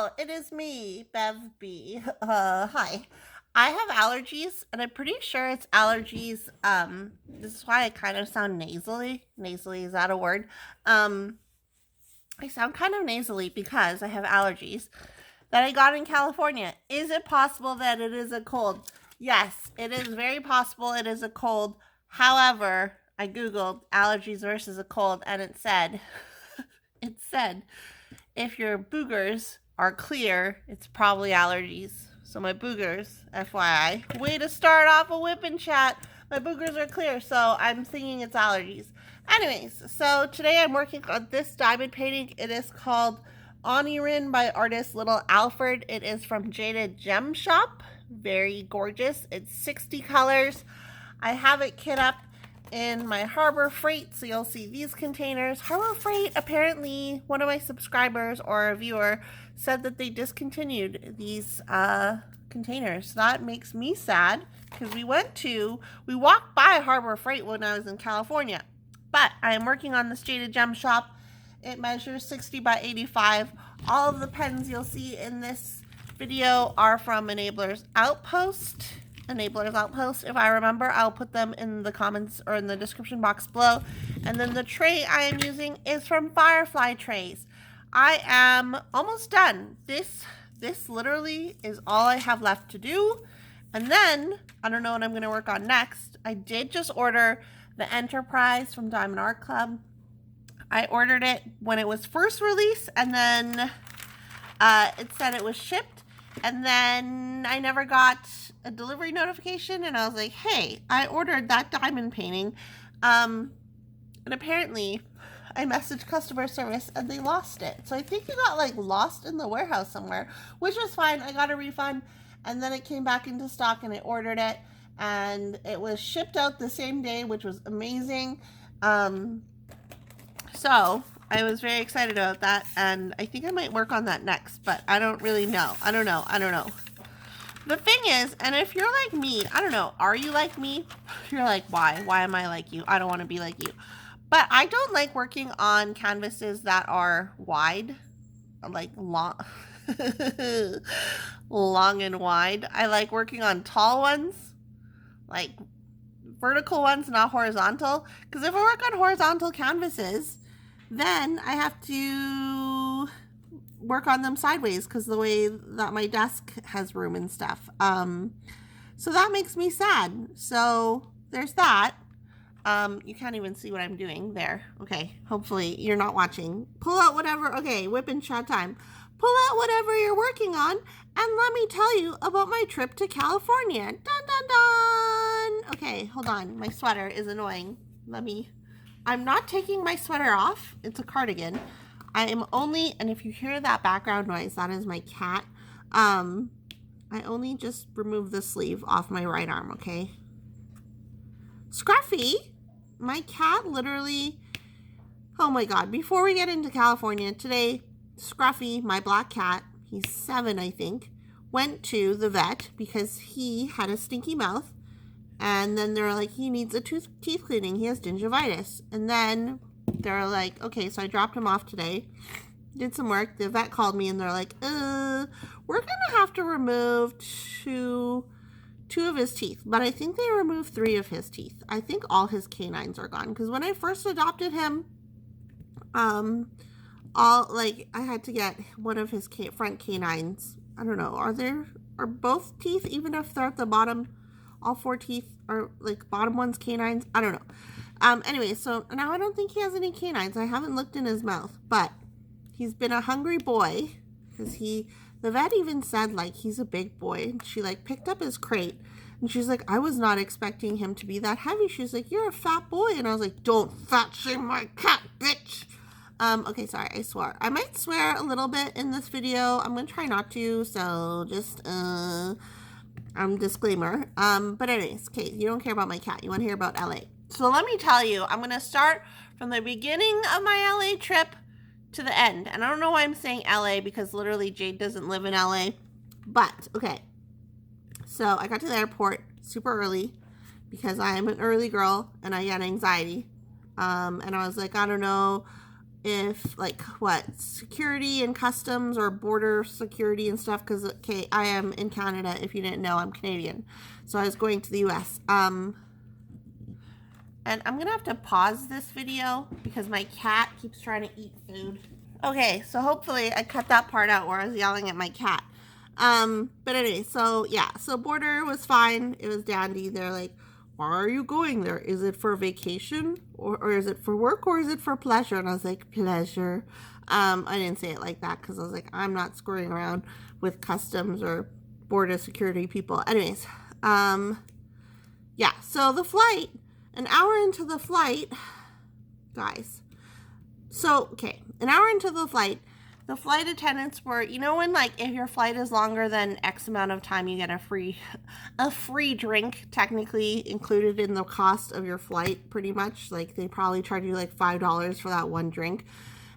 Hello, it is me, Bev B. Hi. I have allergies, and I'm pretty sure it's allergies. This is why I kind of sound nasally. Nasally, is that a word? Um, I sound kind of nasally because I have allergies that I got in California. Is it possible that it is a cold? Yes, it is very possible it is a cold. However, I Googled allergies versus a cold, and it said, if your boogers are clear, it's probably allergies. So my boogers, FYI, way to start off a WIP Chat. My boogers are clear, so I'm thinking it's allergies. Anyways, so today I'm working on this diamond painting. It is called Oni Rin by artist Little Alfard. It is from Jade Gem Shop. Very gorgeous. It's 60 colors. I have it kit up in my Harbor Freight, so you'll see these containers. Harbor Freight, apparently one of my subscribers or a viewer said that they discontinued these containers. That makes me sad because we walked by Harbor Freight when I was in California. But I am working on this Jade Gem Shop. It measures 60 by 85. All of the pens you'll see in this video are from Outpost. If I remember, I'll put them in the comments or in the description box below. And then the tray I am using is from Firefly Trays. I am almost done. This literally is all I have left to do. And then, I don't know what I'm going to work on next. I did just order the Enterprise from Diamond Art Club. I ordered it when it was first released, and then it said it was shipped. And then I never got a delivery notification, and I was like, hey, I ordered that diamond painting. And apparently I messaged customer service and they lost it. So I think it got like lost in the warehouse somewhere, which was fine. I got a refund, and then it came back into stock and I ordered it, and it was shipped out the same day, which was amazing. So I was very excited about that, and I think I might work on that next, but I don't really know. I don't know. The thing is, and if you're like me, I don't know, are you like me? You're like, why? Why am I like you? I don't want to be like you. But I don't like working on canvases that are wide, like long, long and wide. I like working on tall ones, like vertical ones, not horizontal. Because if I work on horizontal canvases, then I have to work on them sideways because the way that my desk has room and stuff. So that makes me sad. So there's that. You can't even see what I'm doing there. Okay, hopefully you're not watching. Pull out whatever. Okay, WIP Chat time. Pull out whatever you're working on, and let me tell you about my trip to California. Dun dun dun. Okay, hold on. My sweater is annoying. I'm not taking my sweater off. It's a cardigan. I am only, and if you hear that background noise, that is my cat. I only just removed the sleeve off my right arm, okay? Scruffy, my cat literally, oh my God, before we get into California today, Scruffy, my black cat, he's 7, I think, went to the vet because he had a stinky mouth. And then they're like, he needs a teeth cleaning. He has gingivitis. And then they're like, okay, so I dropped him off today. Did some work. The vet called me and they're like, we're going to have to remove two of his teeth. But I think they removed 3 of his teeth. I think all his canines are gone. Because when I first adopted him, I had to get one of his front canines. I don't know. Are both teeth, even if they're at the bottom? All 4 teeth are like bottom one's canines. I don't know. Anyway, so now I don't think he has any canines. I haven't looked in his mouth, but he's been a hungry boy because the vet even said like he's a big boy. And she like picked up his crate and she's like, I was not expecting him to be that heavy. She's like, you're a fat boy. And I was like, don't fat shame my cat, bitch. Okay, sorry, I swore. I might swear a little bit in this video. I'm gonna try not to, so just disclaimer. But anyways, okay, you don't care about my cat. You want to hear about LA. So let me tell you, I'm going to start from the beginning of my LA trip to the end. And I don't know why I'm saying LA because literally Jade doesn't live in LA. But, okay. So I got to the airport super early because I am an early girl and I get anxiety. And I was like, I don't know. if like what security and customs or border security and stuff, because okay, I am in Canada. If you didn't know, I'm Canadian, so I was going to the US. And I'm gonna have to pause this video because my cat keeps trying to eat food. Okay, so hopefully I cut that part out where I was yelling at my cat. But anyway, so yeah, so border was fine. It was dandy. They're like, why are you going there? Is it for vacation or is it for work or is it for pleasure? And I was like, pleasure. I didn't say it like that because I was like, I'm not screwing around with customs or border security people. Anyways, yeah, so the flight, an hour into the flight, guys. So, okay, an hour into the flight attendants were, you know, when like if your flight is longer than X amount of time, you get a free drink, technically included in the cost of your flight, pretty much. Like they probably charge you like $5 for that one drink.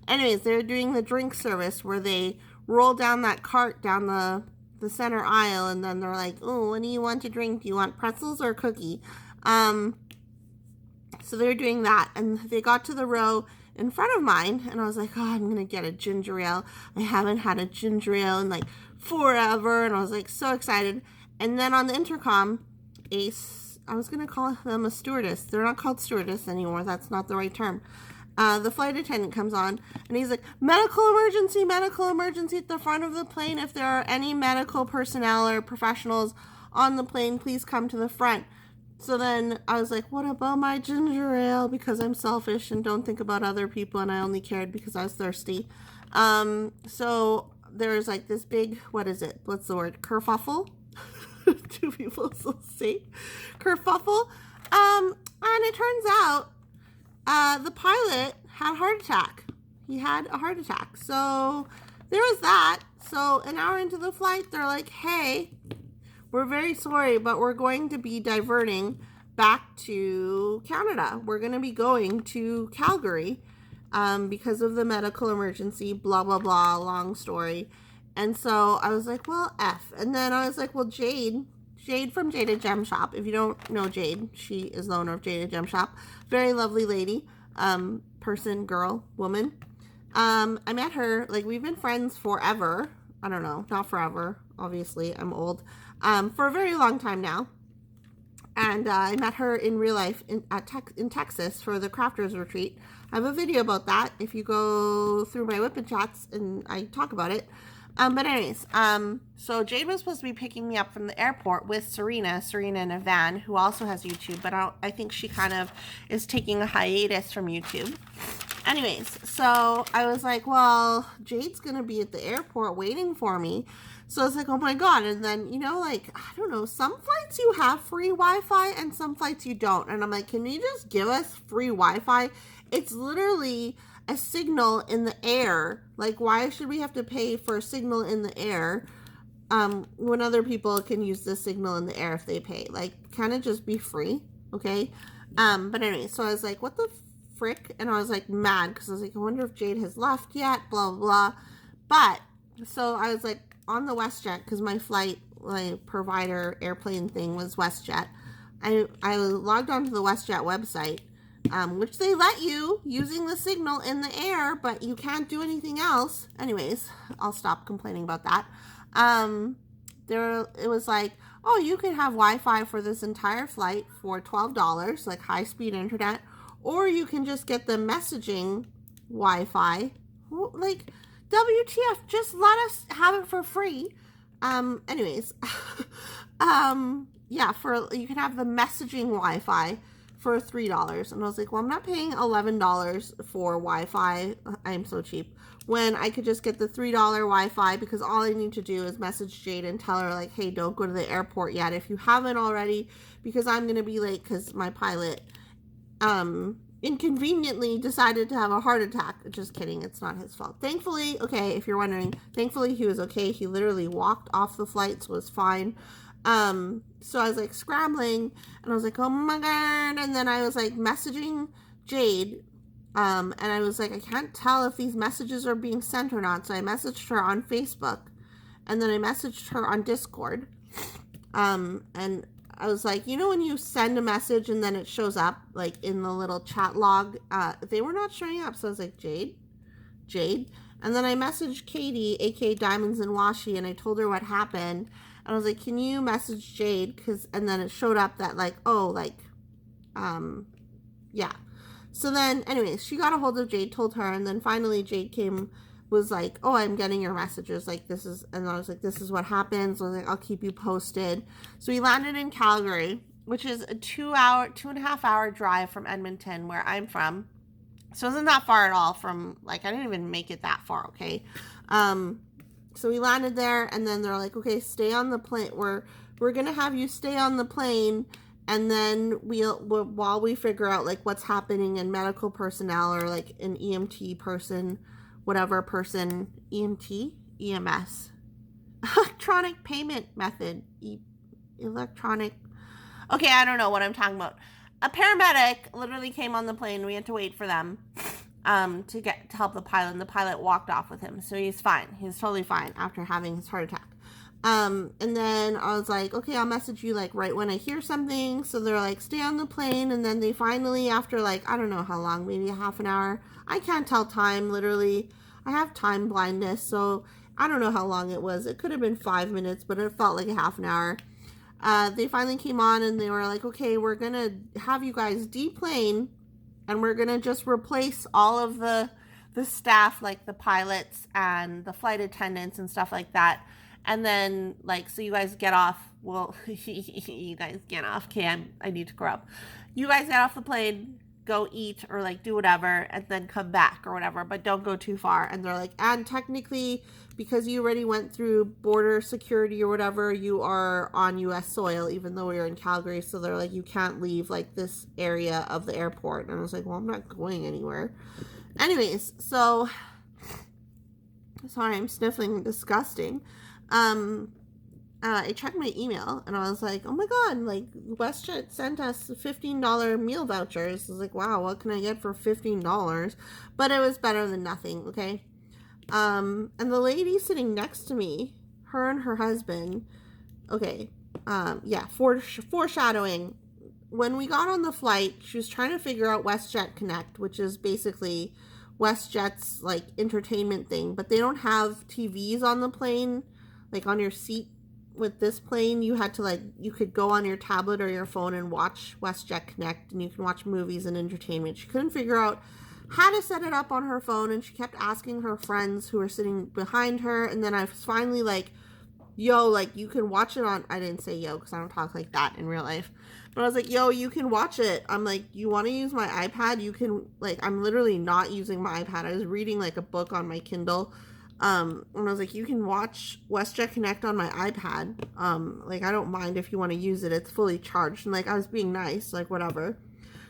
Anyways, they're doing the drink service where they roll down that cart down the center aisle, and then they're like, oh, what do you want to drink? Do you want pretzels or cookie? So they're doing that, and they got to the row in front of mine, and I was like, oh, I'm gonna get a ginger ale. I haven't had a ginger ale in like forever, and I was like so excited. And then on the intercom, I was gonna call them a stewardess. They're not called stewardess anymore. That's not the right term. The flight attendant comes on, and he's like, medical emergency at the front of the plane. If there are any medical personnel or professionals on the plane, please come to the front. So then I was like, what about my ginger ale? Because I'm selfish and don't think about other people, and I only cared because I was thirsty. So there's like this big, what is it? What's the word? Kerfuffle? Two people so say kerfuffle. And it turns out the pilot had a heart attack. He had a heart attack. So there was that. So an hour into the flight, they're like, hey, we're very sorry, but we're going to be diverting back to Canada. We're going to be going to Calgary because of the medical emergency, blah, blah, blah, long story. And so I was like, well, F. And then I was like, well, Jade from Jade Gem Shop. If you don't know Jade, she is the owner of Jade Gem Shop. Very lovely lady, person, girl, woman. I met her, like, we've been friends forever. I don't know, not forever. Obviously, I'm old. For a very long time now. And I met her in real life in Texas for the Crafters Retreat. I have a video about that if you go through my WIP Chats, and I talk about it. But anyways, so Jade was supposed to be picking me up from the airport with Serena in a van, who also has YouTube, but I think she kind of is taking a hiatus from YouTube. Anyways, so I was like, well, Jade's going to be at the airport waiting for me. So I was like, oh my God. And then, you know, like, I don't know, some flights you have free Wi-Fi and some flights you don't. And I'm like, can you just give us free Wi-Fi? It's literally a signal in the air. Like, why should we have to pay for a signal in the air when other people can use the signal in the air if they pay? Like, kind of just be free, okay? But anyway, so I was like, what the frick? And I was like mad because I was like, I wonder if Jade has left yet, blah, blah, blah. But, so I was like, on the WestJet, because my flight, my provider airplane thing was WestJet. I logged onto the WestJet website, which they let you using the signal in the air, but you can't do anything else. Anyways, I'll stop complaining about that. It was like, oh, you can have Wi-Fi for this entire flight for $12, like high-speed internet, or you can just get the messaging Wi-Fi, like, WTF, just let us have it for free. Anyways, yeah, you can have the messaging Wi-Fi for $3. And I was like, well, I'm not paying $11 for Wi-Fi. I'm so cheap. When I could just get the $3 Wi-Fi, because all I need to do is message Jade and tell her, like, hey, don't go to the airport yet if you haven't already, because I'm going to be late because my pilot, inconveniently decided to have a heart attack. Just kidding, it's not his fault. Thankfully, okay, if you're wondering, thankfully he was okay. He literally walked off the flight, so it was fine. So I was like scrambling, and I was like, oh my God. And then I was like messaging Jade, and I was like, I can't tell if these messages are being sent or not. So I messaged her on Facebook, and then I messaged her on Discord, and I was like, you know when you send a message and then it shows up, like, in the little chat log? They were not showing up. So I was like, Jade, Jade. And then I messaged Katie, aka Diamonds and Washi, and I told her what happened. And I was like, can you message Jade? And then it showed up that like, oh, like, yeah. So then, anyways, she got a hold of Jade, told her, and then finally Jade was like, oh, I'm getting your messages. Like, this is, and I was like, this is what happens. I was like, I'll keep you posted. So we landed in Calgary, which is a 2.5 hour drive from Edmonton, where I'm from. So it wasn't that far at all from, like, I didn't even make it that far, okay? So we landed there, and then they're like, okay, stay on the plane. We're going to have you stay on the plane, and then while we figure out, like, what's happening in medical personnel or, like, an EMT person, whatever person, EMS. Electronic payment method. Electronic. Okay, I don't know what I'm talking about. A paramedic literally came on the plane. We had to wait for them to help the pilot, and the pilot walked off with him. So he's fine. He's totally fine after having his heart attack. And then I was like, okay, I'll message you like right when I hear something. So they're like, stay on the plane. And then they finally, after like, I don't know how long, maybe a half an hour. I can't tell time, literally. I have time blindness. So I don't know how long it was. It could have been 5 minutes, but it felt like a half an hour. They finally came on and they were like, okay, we're going to have you guys deplane, and we're going to just replace all of the staff, like the pilots and the flight attendants and stuff like that. And then, like, so you guys get off. Well, you guys get off. Okay, I need to grow up. You guys get off the plane, go eat or, like, do whatever, and then come back or whatever. But don't go too far. And they're like, and technically, because you already went through border security or whatever, you are on U.S. soil, even though we were in Calgary. So they're like, you can't leave, like, this area of the airport. And I was like, well, I'm not going anywhere. Anyways, so, sorry, I'm sniffling, disgusting. I checked my email and I was like, oh my god, like, WestJet sent us $15 meal vouchers. I was like, wow, what can I get for $15? But it was better than nothing, okay? And the lady sitting next to me, her and her husband, okay, foreshadowing. When we got on the flight, she was trying to figure out WestJet Connect, which is basically WestJet's, like, entertainment thing, but they don't have TVs on the plane. Like, on your seat with this plane, you had to, like, you could go on your tablet or your phone and watch WestJet Connect, and you can watch movies and entertainment. She couldn't figure out how to set it up on her phone, and she kept asking her friends who were sitting behind her, and then I was finally like, yo, like, you can watch it on, I didn't say yo, because I don't talk like that in real life, but I was like, yo, you can watch it. I'm like, you want to use my iPad? You can, like, I'm literally not using my iPad. I was reading, like, a book on my Kindle. And I was like, you can watch WestJet Connect on my iPad. Like, I don't mind if you want to use it. It's fully charged. And, like, I was being nice, like, whatever.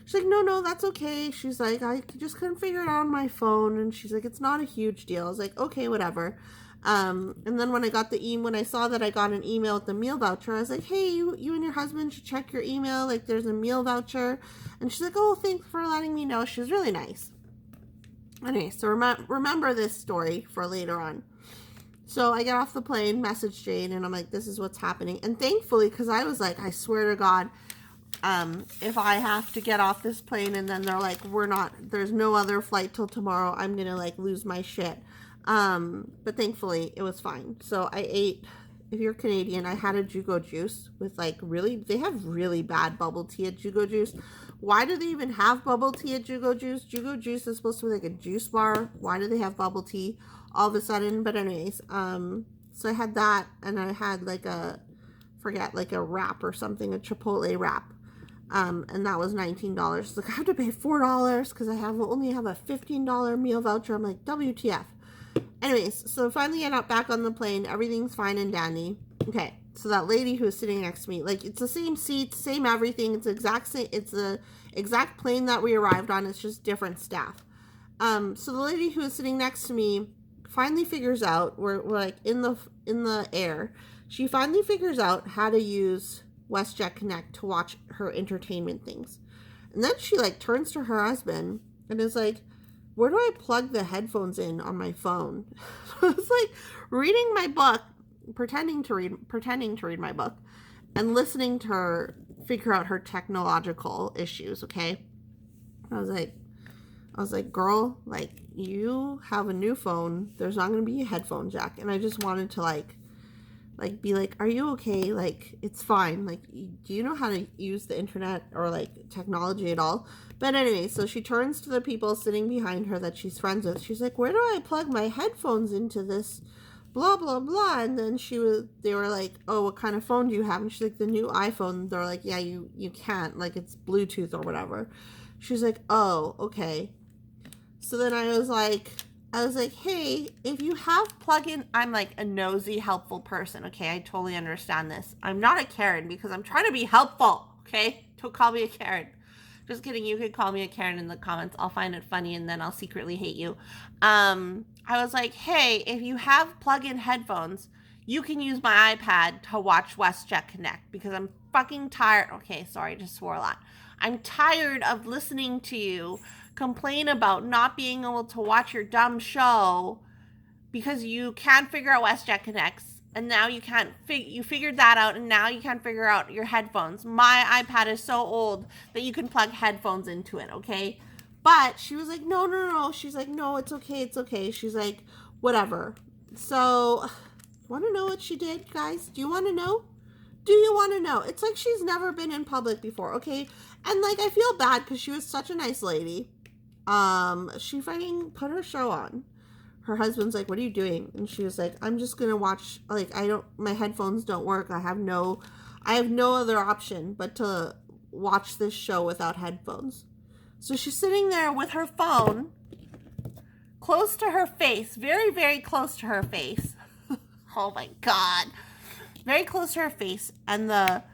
She's like, no, that's okay. She's like, I just couldn't figure it out on my phone. And she's like, it's not a huge deal. I was like, okay, whatever. And then when I saw that I got an email with the meal voucher, I was like, hey, you and your husband should check your email. Like, there's a meal voucher. And she's like, oh, thanks for letting me know. She was really nice. Anyway, so remember this story for later on. So I get off the plane, message Jade, and I'm like, this is what's happening. And thankfully, because I was like, I swear to God, if I have to get off this plane and then they're like, there's no other flight till tomorrow, I'm going to, like, lose my shit. But thankfully, it was fine. So I ate, if you're Canadian, I had a Jugo juice with, like, they have really bad bubble tea at Jugo juice. Why do they even have bubble tea at Jugo Juice? Jugo Juice is supposed to be like a juice bar. Why do they have bubble tea all of a sudden? But anyways, so I had that, and I had like a wrap or something, a Chipotle wrap. And that was $19. Like, I have to pay $4 because I only have a $15 meal voucher. I'm like, WTF. Anyways, so finally I got back on the plane. Everything's fine and dandy. Okay. So that lady who was sitting next to me, like, it's the same seats, same everything. It's the exact plane that we arrived on. It's just different staff. So the lady who was sitting next to me finally figures out, we're like in the air. She finally figures out how to use WestJet Connect to watch her entertainment things. And then she, like, turns to her husband and is like, where do I plug the headphones in on my phone? So I was like reading my book, pretending to read my book, and listening to her figure out her technological issues, okay? I was like, I was like, girl, like, you have a new phone. There's not going to be a headphone jack. And I just wanted to, like, be like, are you okay? Like, it's fine. Like, do you know how to use the internet or, like, technology at all? But anyway, so she turns to the people sitting behind her that she's friends with. She's like, where do I plug my headphones into this? Blah, blah, blah. And then they were like, oh, what kind of phone do you have? And she's like, the new iPhone. They're like, yeah, you can't. Like, it's Bluetooth or whatever. She's like, oh, okay. So then I was like, hey, if you have plug-in, I'm like a nosy, helpful person, okay? I totally understand this. I'm not a Karen because I'm trying to be helpful, okay? Don't call me a Karen. Just kidding. You could call me a Karen in the comments. I'll find it funny and then I'll secretly hate you. I was like, hey, if you have plug-in headphones, you can use my iPad to watch WestJet Connect because I'm fucking tired. Okay, sorry, I just swore a lot. I'm tired of listening to you complain about not being able to watch your dumb show because you can't figure out WestJet Connects, and now you can't you figured that out, and now you can't figure out your headphones. My iPad is so old that you can plug headphones into it, okay? But she was like, no. She's like, no, it's okay. She's like, whatever. So, want to know what she did, guys? Do you want to know? Do you want to know? It's like she's never been in public before, okay? And, like, I feel bad because she was such a nice lady. She fucking put her show on. Her husband's like, what are you doing? And she was like, I'm just gonna watch, like, my headphones don't work. I have no other option but to watch this show without headphones. So she's sitting there with her phone close to her face, very, very close to her face. Oh my God. Very close to her face. And the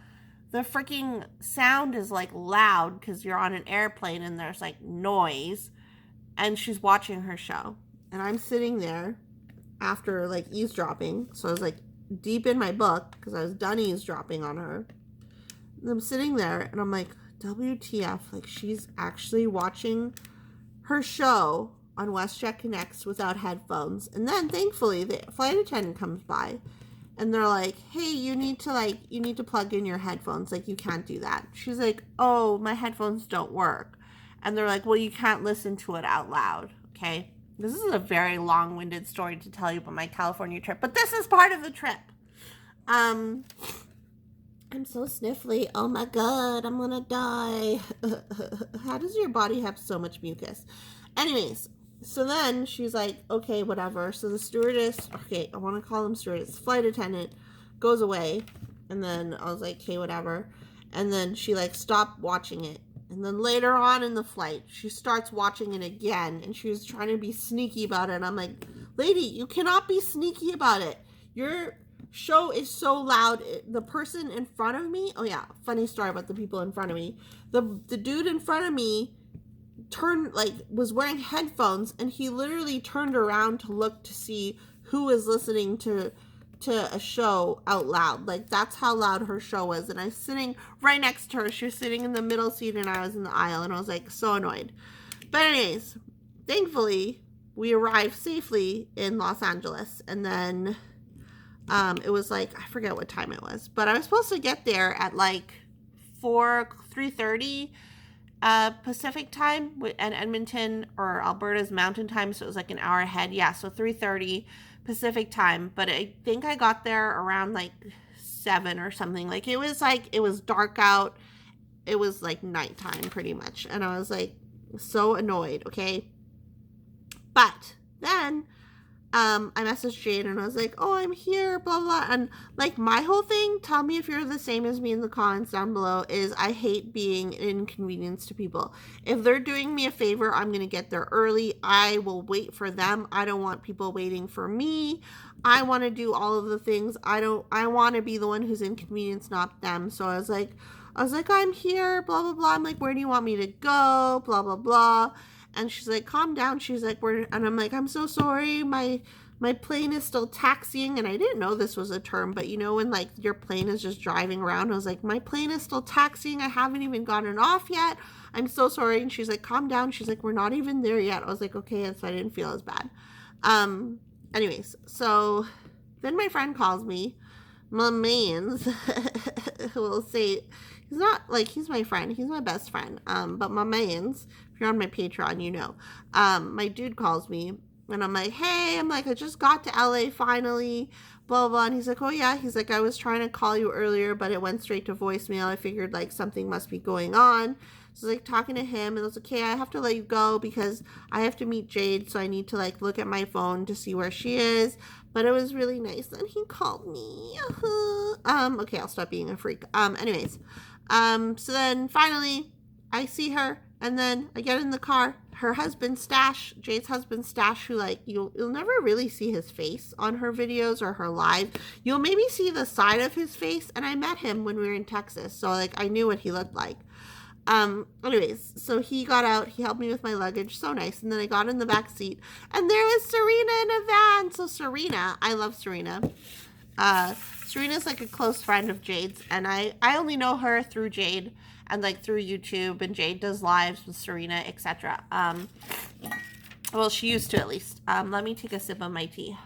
freaking sound is like loud because you're on an airplane and there's like noise, and she's watching her show. And I'm sitting there after like eavesdropping. So I was like deep in my book because I was done eavesdropping on her. And I'm sitting there and I'm like, WTF, like she's actually watching her show on WestJet Connects without headphones. And then thankfully the flight attendant comes by. And they're like, hey, you need to plug in your headphones. Like, you can't do that. She's like, oh, my headphones don't work. And they're like, well, you can't listen to it out loud, okay? This is a very long-winded story to tell you about my California trip, but this is part of the trip. I'm so sniffly. Oh, my God, I'm gonna die. How does your body have so much mucus? Anyways. So then she's like, okay, whatever. So the stewardess, okay, I want to call him stewardess, flight attendant, goes away. And then I was like, okay, whatever. And then she like stopped watching it. And then later on in the flight, she starts watching it again. And she was trying to be sneaky about it. And I'm like, lady, you cannot be sneaky about it. Your show is so loud. The person in front of me, oh yeah, funny story about the people in front of me. The dude in front of me was wearing headphones, and he literally turned around to look to see who was listening to a show out loud. Like, that's how loud her show was. And I was sitting right next to her. She was sitting in the middle seat and I was in the aisle, and I was like so annoyed. But anyways, thankfully we arrived safely in Los Angeles. And then it was like, I forget what time it was, but I was supposed to get there at like 3:30 Pacific time, and Edmonton or Alberta's mountain time, so it was like an hour ahead. Yeah, so 3:30 Pacific time, but I think I got there around like 7 or something. Like, it was dark out. It was like nighttime pretty much, and I was like so annoyed, okay? But then I messaged Jade and I was like, oh, I'm here, blah, blah. And like, my whole thing, tell me if you're the same as me in the comments down below, is I hate being an inconvenience to people. If they're doing me a favor, I'm going to get there early. I will wait for them. I don't want people waiting for me. I want to do all of the things. I want to be the one who's inconvenienced, not them. So I was like, I'm here, blah, blah, blah. I'm like, where do you want me to go? Blah, blah, blah. And she's like, calm down. She's like, and I'm like, I'm so sorry. My plane is still taxiing. And I didn't know this was a term, but you know, when like your plane is just driving around, I was like, my plane is still taxiing. I haven't even gotten off yet. I'm so sorry. And she's like, calm down. She's like, we're not even there yet. I was like, okay. And so I didn't feel as bad. Anyways, so then my friend calls me, my mans, who will say, he's not like, he's my friend. He's my best friend. But my mans If you're on my Patreon, you know. My dude calls me and I'm like, hey, I'm like, I just got to LA finally, blah, blah. And he's like, oh yeah. He's like, I was trying to call you earlier, but it went straight to voicemail. I figured like something must be going on. So like talking to him, and I was like, okay, I have to let you go because I have to meet Jade. So I need to like look at my phone to see where she is. But it was really nice that he called me. Okay, I'll stop being a freak. Anyways, so then finally I see her, and then I get in the car. Her husband Stash, Jade's husband Stash, who like you'll never really see his face on her videos or her live. You'll maybe see the side of his face, and I met him when we were in Texas, so like I knew what he looked like. Anyways, so he got out, he helped me with my luggage, so nice, and then I got in the back seat, and there was Serena in a van. So Serena, I love Serena. Serena's like a close friend of Jade's, and I only know her through Jade and like through YouTube, and Jade does lives with Serena, etc. Well, she used to at least. Let me take a sip of my tea.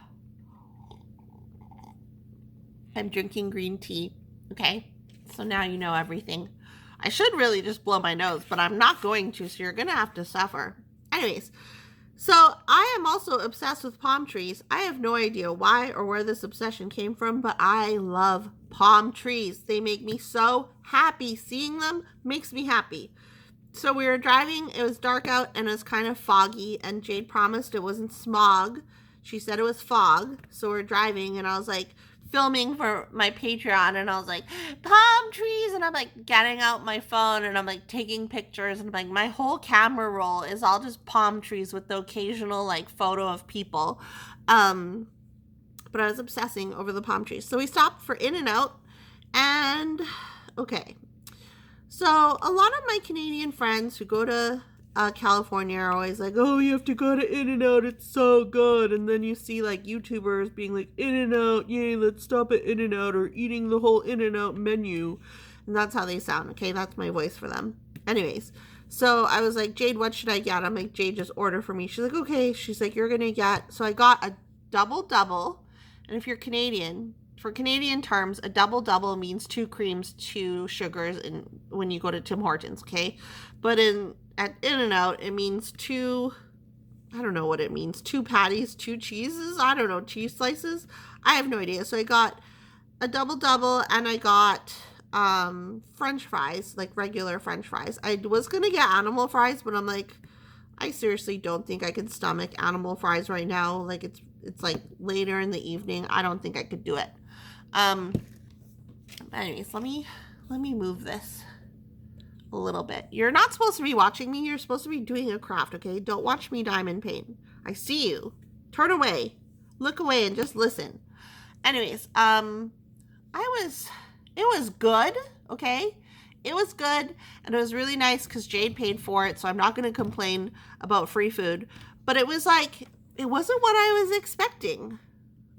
I'm drinking green tea, okay? So now you know everything. I should really just blow my nose, but I'm not going to, so you're going to have to suffer. Anyways, so I am also obsessed with palm trees. I have no idea why or where this obsession came from, but I love palm trees. They make me so happy. Seeing them makes me happy. So we were driving. It was dark out, and it was kind of foggy, and Jade promised it wasn't smog. She said it was fog. So we're driving, and I was like, filming for my Patreon, and I was like, palm trees, and I'm like getting out my phone, and I'm like taking pictures, and I'm like, my whole camera roll is all just palm trees with the occasional like photo of people. But I was obsessing over the palm trees. So we stopped for In-N-Out, and okay. So a lot of my Canadian friends who go to California are always like, oh, you have to go to In-N-Out, it's so good. And then you see like YouTubers being like, In-N-Out, yay, let's stop at In-N-Out, or eating the whole In-N-Out menu. And that's how they sound, okay? That's my voice for them. Anyways, so I was like, Jade, what should I get? I'm like, Jade, just order for me. She's like, okay. She's like, you're gonna get, so I got a double. And if you're Canadian, for Canadian terms, a double means 2 creams, 2 sugars, and when you go to Tim Hortons, okay? But at In-N-Out, it means 2, I don't know what it means, 2 patties, 2 cheeses, I don't know, cheese slices. I have no idea. So I got a double, and I got French fries, like regular French fries. I was gonna get animal fries, but I'm like, I seriously don't think I can stomach animal fries right now. Like it's like later in the evening. I don't think I could do it. Anyways, let me move this a little bit. You're not supposed to be watching me. You're supposed to be doing a craft, okay? Don't watch me diamond paint. I see you. Turn away. Look away and just listen. Anyways, it was good, okay? It was good, and it was really nice because Jade paid for it, so I'm not going to complain about free food. But it was like, it wasn't what I was expecting.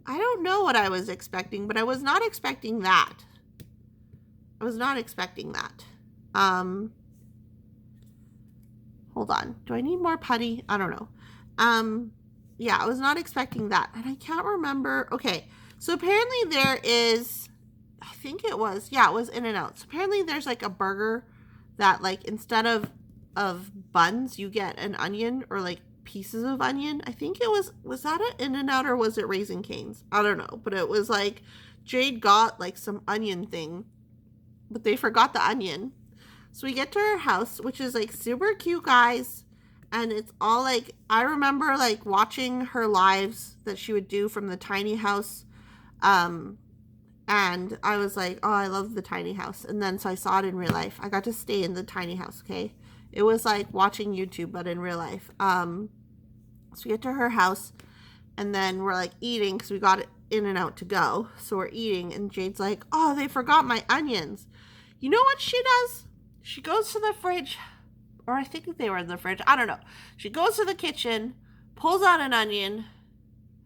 I don't know what I was expecting, but I was not expecting that. I was not expecting that. Hold on. Do I need more putty? I don't know. Yeah, I was not expecting that. And I can't remember. Okay. So apparently there is, I think it was In-N-Out. So apparently there's like a burger that like instead of buns, you get an onion or like pieces of onion. I think it was that an In-N-Out or was it Raisin Cane's? I don't know. But it was like Jade got like some onion thing, but they forgot the onion. So we get to her house, which is like super cute, guys. And it's all like, I remember like watching her lives that she would do from the tiny house. And I was like, oh, I love the tiny house. And then so I saw it in real life. I got to stay in the tiny house, okay? It was like watching YouTube, but in real life. So we get to her house, and then we're like eating because we got In-N-Out to go. So we're eating, and Jade's like, oh, they forgot my onions. You know what she does? She goes to the fridge, or I think they were in the fridge. I don't know. She goes to the kitchen, pulls out an onion.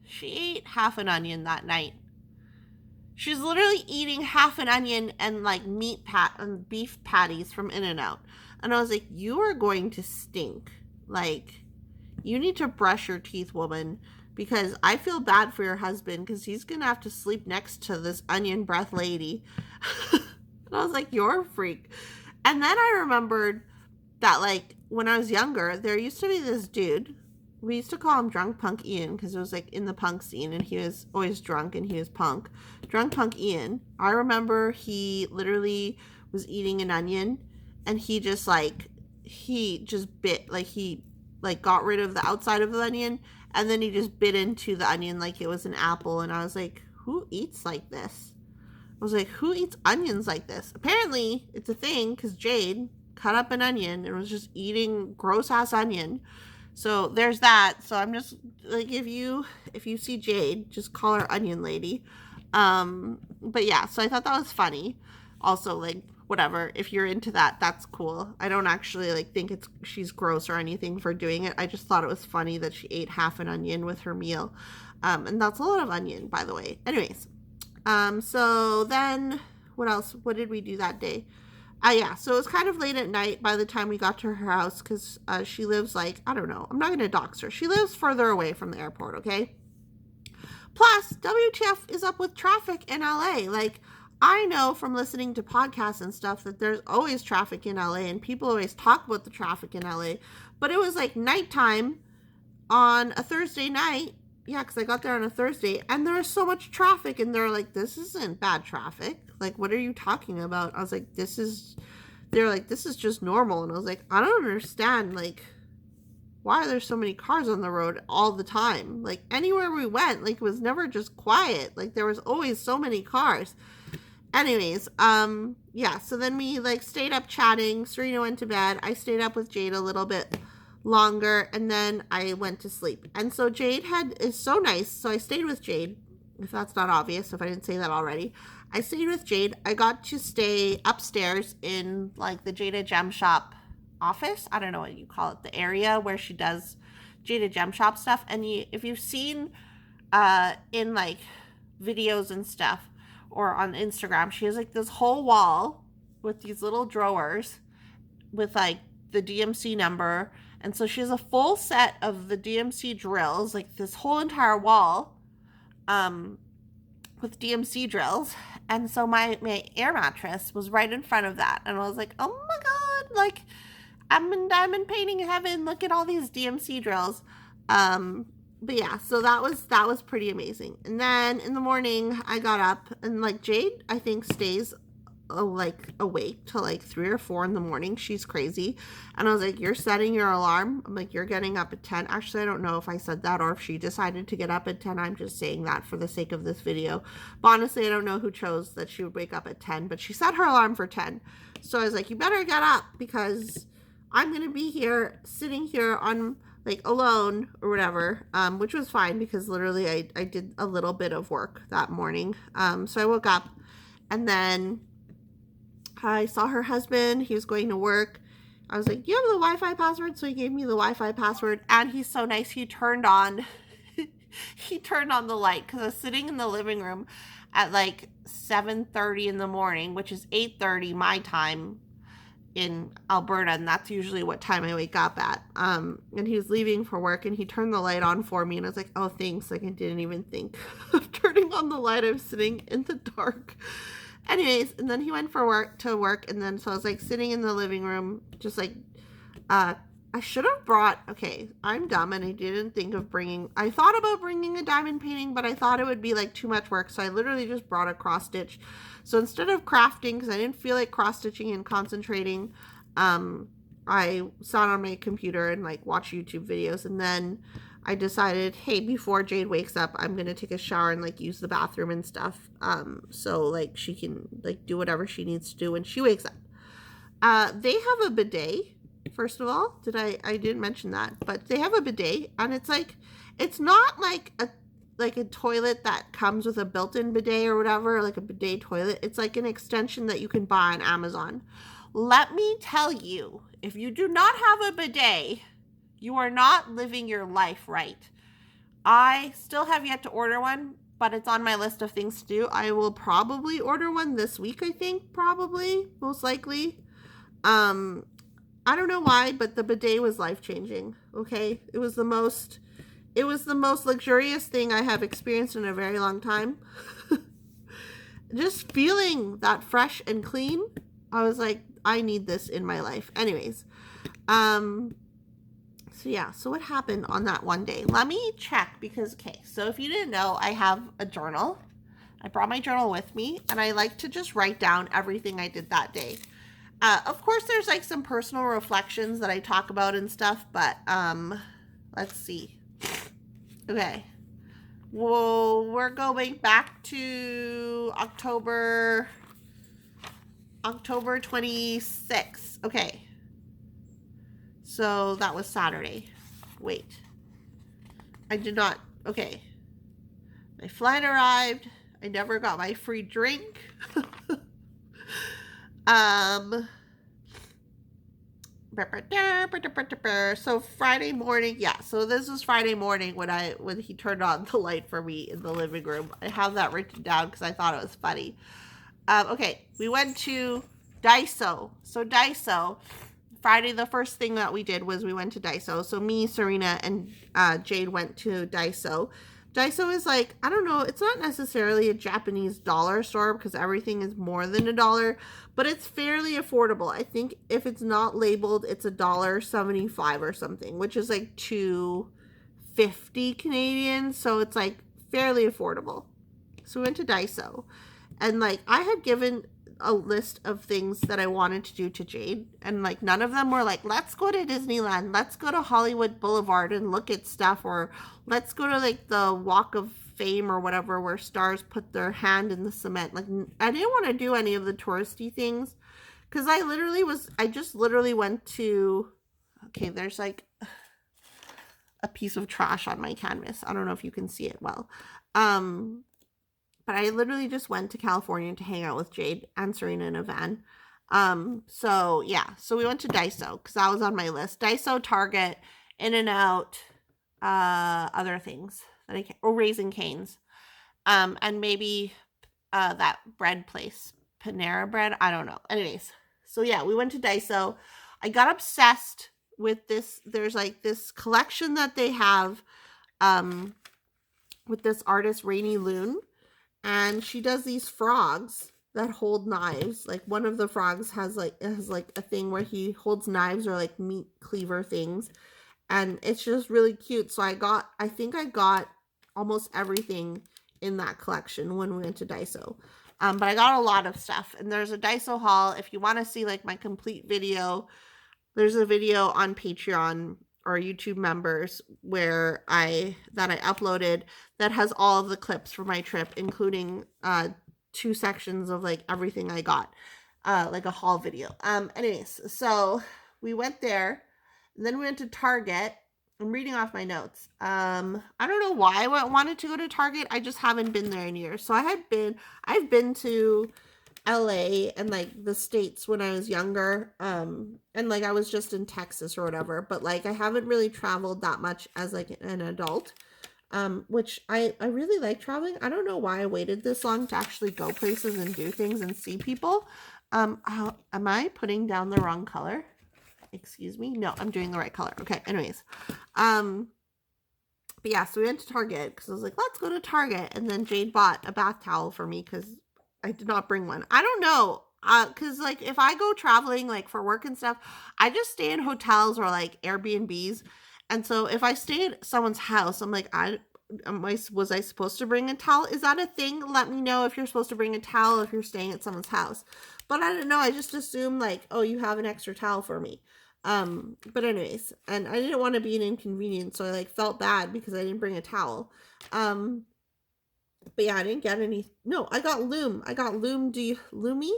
She ate half an onion that night. She's literally eating half an onion and like and beef patties from In-N-Out. And I was like, you are going to stink. Like, you need to brush your teeth, woman, because I feel bad for your husband because he's going to have to sleep next to this onion breath lady. And I was like, you're a freak. And then I remembered that, like, when I was younger, there used to be this dude. We used to call him Drunk Punk Ian because it was, like, in the punk scene, and he was always drunk and he was punk. Drunk Punk Ian. I remember he literally was eating an onion, and he just bit, like, he, like, got rid of the outside of the onion, and then he just bit into the onion like it was an apple, and I was like, who eats like this? I was like, who eats onions like this? Apparently, it's a thing, because Jade cut up an onion and was just eating gross-ass onion. So, there's that. So, I'm just, like, if you see Jade, just call her Onion Lady. But yeah, so I thought that was funny. Also, like, whatever, if you're into that, that's cool. I don't actually, like, think she's gross or anything for doing it. I just thought it was funny that she ate half an onion with her meal. And that's a lot of onion, by the way. Anyways, so then, what else? What did we do that day? Yeah, so it was kind of late at night by the time we got to her house, because she lives, like, I don't know, I'm not going to dox her. She lives further away from the airport, okay? Plus, WTF is up with traffic in LA. Like, I know from listening to podcasts and stuff that there's always traffic in LA, and people always talk about the traffic in LA, but it was, like, nighttime on a Thursday night. Yeah, because I got there on a Thursday, and there was so much traffic, and they're like, this isn't bad traffic. Like, what are you talking about? I was like, they're like, this is just normal. And I was like, I don't understand, like, why are there so many cars on the road all the time? Like, anywhere we went, like, it was never just quiet. Like, there was always so many cars. Anyways, yeah, so then we, like, stayed up chatting. Serena went to bed. I stayed up with Jade a little bit longer, and then I went to sleep. And so Jade is so nice. So I stayed with Jade, if that's not obvious, if I didn't say that already. I stayed with Jade. I got to stay upstairs in, like, the Jada Gem Shop office. I don't know what you call it, the area where she does Jada Gem Shop stuff. And if you've seen in, like, videos and stuff or on Instagram, she has, like, this whole wall with these little drawers with, like, the DMC number. And so she has a full set of the DMC drills, like this whole entire wall with DMC drills. And so my air mattress was right in front of that. And I was like, oh my God, like, I'm in diamond painting heaven. Look at all these DMC drills. But yeah, so that was pretty amazing. And then in the morning I got up, and, like, Jade, I think, stays like awake till like 3 or 4 in the morning. She's crazy. And I was like, you're setting your alarm? I'm like, you're getting up at 10. Actually, I don't know if I said that or if she decided to get up at 10. I'm just saying that for the sake of this video. But honestly, I don't know who chose that she would wake up at 10, but she set her alarm for 10. So I was like, you better get up, because I'm going to be here, sitting here on, like, alone or whatever, which was fine, because literally I did a little bit of work that morning. So I woke up, and then I saw her husband. He was going to work. I was like, you have the Wi-Fi password? So he gave me the Wi-Fi password, and he's so nice. He turned on the light, because I was sitting in the living room at like 7:30 in the morning, which is 8:30 my time in Alberta, and that's usually what time I wake up at. And he was leaving for work, and he turned the light on for me, and I was like, oh, thanks. Like, I didn't even think of turning on the light. I was sitting in the dark. Anyways, and then he went to work, and then so I was, like, sitting in the living room, just, like, I should have brought, okay, I'm dumb, and I didn't think of I thought about bringing a diamond painting, but I thought it would be, like, too much work, so I literally just brought a cross stitch. So instead of crafting, because I didn't feel like cross stitching and concentrating, I sat on my computer and, like, watched YouTube videos, and then I decided, hey, before Jade wakes up, I'm going to take a shower and, like, use the bathroom and stuff. So, like, she can, like, do whatever she needs to do when she wakes up. They have a bidet, first of all. I didn't mention that, but they have a bidet, and it's, like, it's not like a toilet that comes with a built-in bidet or whatever, like a bidet toilet. It's like an extension that you can buy on Amazon. Let me tell you, if you do not have a bidet, you are not living your life right. I still have yet to order one, but it's on my list of things to do. I will probably order one this week, I think, probably, most likely. I don't know why, but the bidet was life-changing, okay? It was the most luxurious thing I have experienced in a very long time. Just feeling that fresh and clean, I was like, I need this in my life. Anyways, So yeah, so what happened on that one day? Let me check because, okay, so if you didn't know, I have a journal. I brought my journal with me and I like to just write down everything I did that day. Of course, there's like some personal reflections that I talk about and stuff, but let's see. Okay. Well, we're going back to October 26th. Okay. So that was Saturday. Wait. I did not. Okay. My flight arrived. I never got my free drink. So Friday morning, yeah. So this was Friday morning when he turned on the light for me in the living room. I have that written down because I thought it was funny. Okay, we went to Daiso. So Daiso, Friday, the first thing that we did was we went to Daiso. So me, Serena, and Jade went to Daiso. Daiso is like, I don't know, it's not necessarily a Japanese dollar store because everything is more than $1, but it's fairly affordable. I think if it's not labeled, it's $1.75 or something, which is like $2.50 Canadian. So it's like fairly affordable. So we went to Daiso. And like I had given a list of things that I wanted to do to Jade, and like none of them were like, let's go to Disneyland, let's go to Hollywood Boulevard and look at stuff, or let's go to like the Walk of Fame or whatever where stars put their hand in the cement. Like I didn't want to do any of the touristy things because I just literally went to, okay, there's like a piece of trash on my canvas. I don't know if you can see it well. But I literally just went to California to hang out with Jade and Serena in a van. So yeah, so we went to Daiso because that was on my list. Daiso, Target, In-N-Out, other things that or Raisin Canes, and maybe that bread place, Panera Bread. I don't know. Anyways, so yeah, we went to Daiso. I got obsessed with this. There's like this collection that they have, with this artist Rainy Loon. And she does these frogs that hold knives. Like one of the frogs has like a thing where he holds knives or like meat cleaver things. And it's just really cute. So I think I got almost everything in that collection when we went to Daiso. But I got a lot of stuff. And there's a Daiso haul. If you want to see like my complete video, there's a video on Patreon or YouTube members where I uploaded that has all of the clips for my trip, including 2 sections of like everything I got, like a haul video. Anyways, so we went there, and then we went to Target. I'm reading off my notes. I don't know why I wanted to go to Target. I just haven't been there in years. So I've been to LA and like the States when I was younger, and like I was just in Texas or whatever, but like I haven't really traveled that much as like an adult, which I really like traveling. I don't know why I waited this long to actually go places and do things and see people. Am I putting down the wrong color? Excuse me. No, I'm doing the right color. Okay, anyways, but yeah, so we went to Target because I was like, let's go to Target, and then Jade bought a bath towel for me because I did not bring one. I don't know. Because like if I go traveling like for work and stuff, I just stay in hotels or like Airbnbs. And so if I stay at someone's house, I'm like, was I supposed to bring a towel? Is that a thing? Let me know if you're supposed to bring a towel if you're staying at someone's house. But I don't know. I just assumed like, oh, you have an extra towel for me. But anyways, and I didn't want to be an inconvenience, so I like felt bad because I didn't bring a towel. But yeah, I didn't get any. No, I got Loom. I got Loom. Loomy?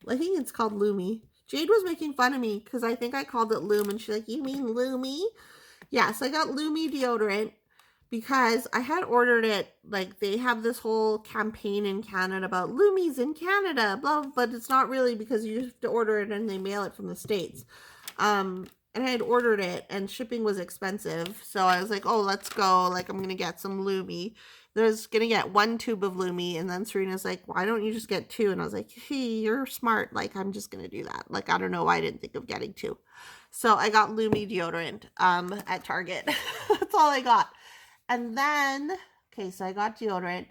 I think it's called Loomy. Jade was making fun of me because I think I called it Loom, and she's like, you mean Loomy? Yeah, so I got Loomy deodorant because I had ordered it. Like, they have this whole campaign in Canada about Loomies in Canada, blah, but it's not really because you have to order it and they mail it from the States. And I had ordered it and shipping was expensive. So I was like, oh, let's go. Like, I'm going to get some Loomy. There's going to get 1 tube of Loomy. And then Serena's like, why don't you just get 2? And I was like, hey, you're smart. Like, I'm just going to do that. Like, I don't know why I didn't think of getting 2. So I got Loomy deodorant at Target. That's all I got. And then, okay, so I got deodorant.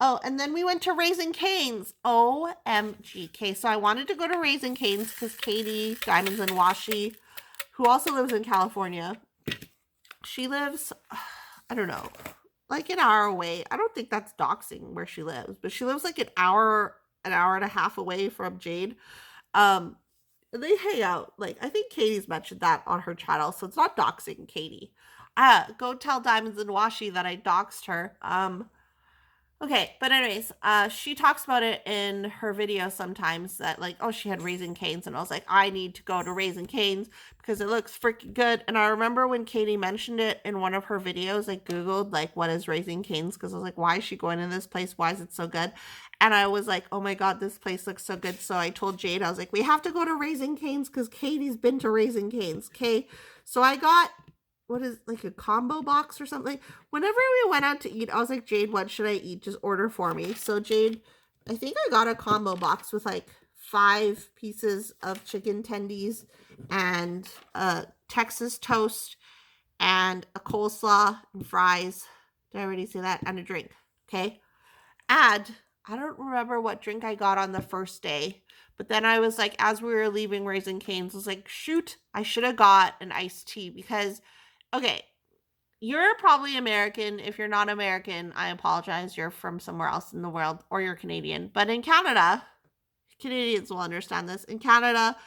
Oh, and then we went to Raisin Cane's. OMG. Okay, so I wanted to go to Raisin Cane's because Katie, Diamonds and Washi, who also lives in California, she lives, I don't know, like an hour away. I don't think that's doxing where she lives, but she lives like an hour and a half away from Jade. They hang out. Like, I think Katie's mentioned that on her channel, so it's not doxing Katie. Go tell Diamonds and Washi that I doxed her. Okay, but anyways, she talks about it in her video sometimes that like, oh, she had Raisin Cane's, and I was like, I need to go to Raisin Cane's because it looks freaking good. And I remember when Katie mentioned it in one of her videos, I googled like, what is Raisin Cane's, because I was like, why is she going to this place? Why is it so good? And I was like, oh my god, this place looks so good. So I told Jade, I was like, we have to go to Raisin Cane's because Katie's been to Raisin Cane's. Okay, so I got, what is, like a combo box or something. Whenever we went out to eat, I was like, Jade, what should I eat? Just order for me. So Jade, I think I got a combo box with like 5 pieces of chicken tendies and a Texas toast and a coleslaw and fries. Did I already say that? And a drink. Okay. And I don't remember what drink I got on the first day. But then I was like, as we were leaving Raisin Cane's, I was like, shoot, I should have got an iced tea because, okay, you're probably American. If you're not American, I apologize. You're from somewhere else in the world, or you're Canadian. But in Canada, Canadians will understand this. In Canada,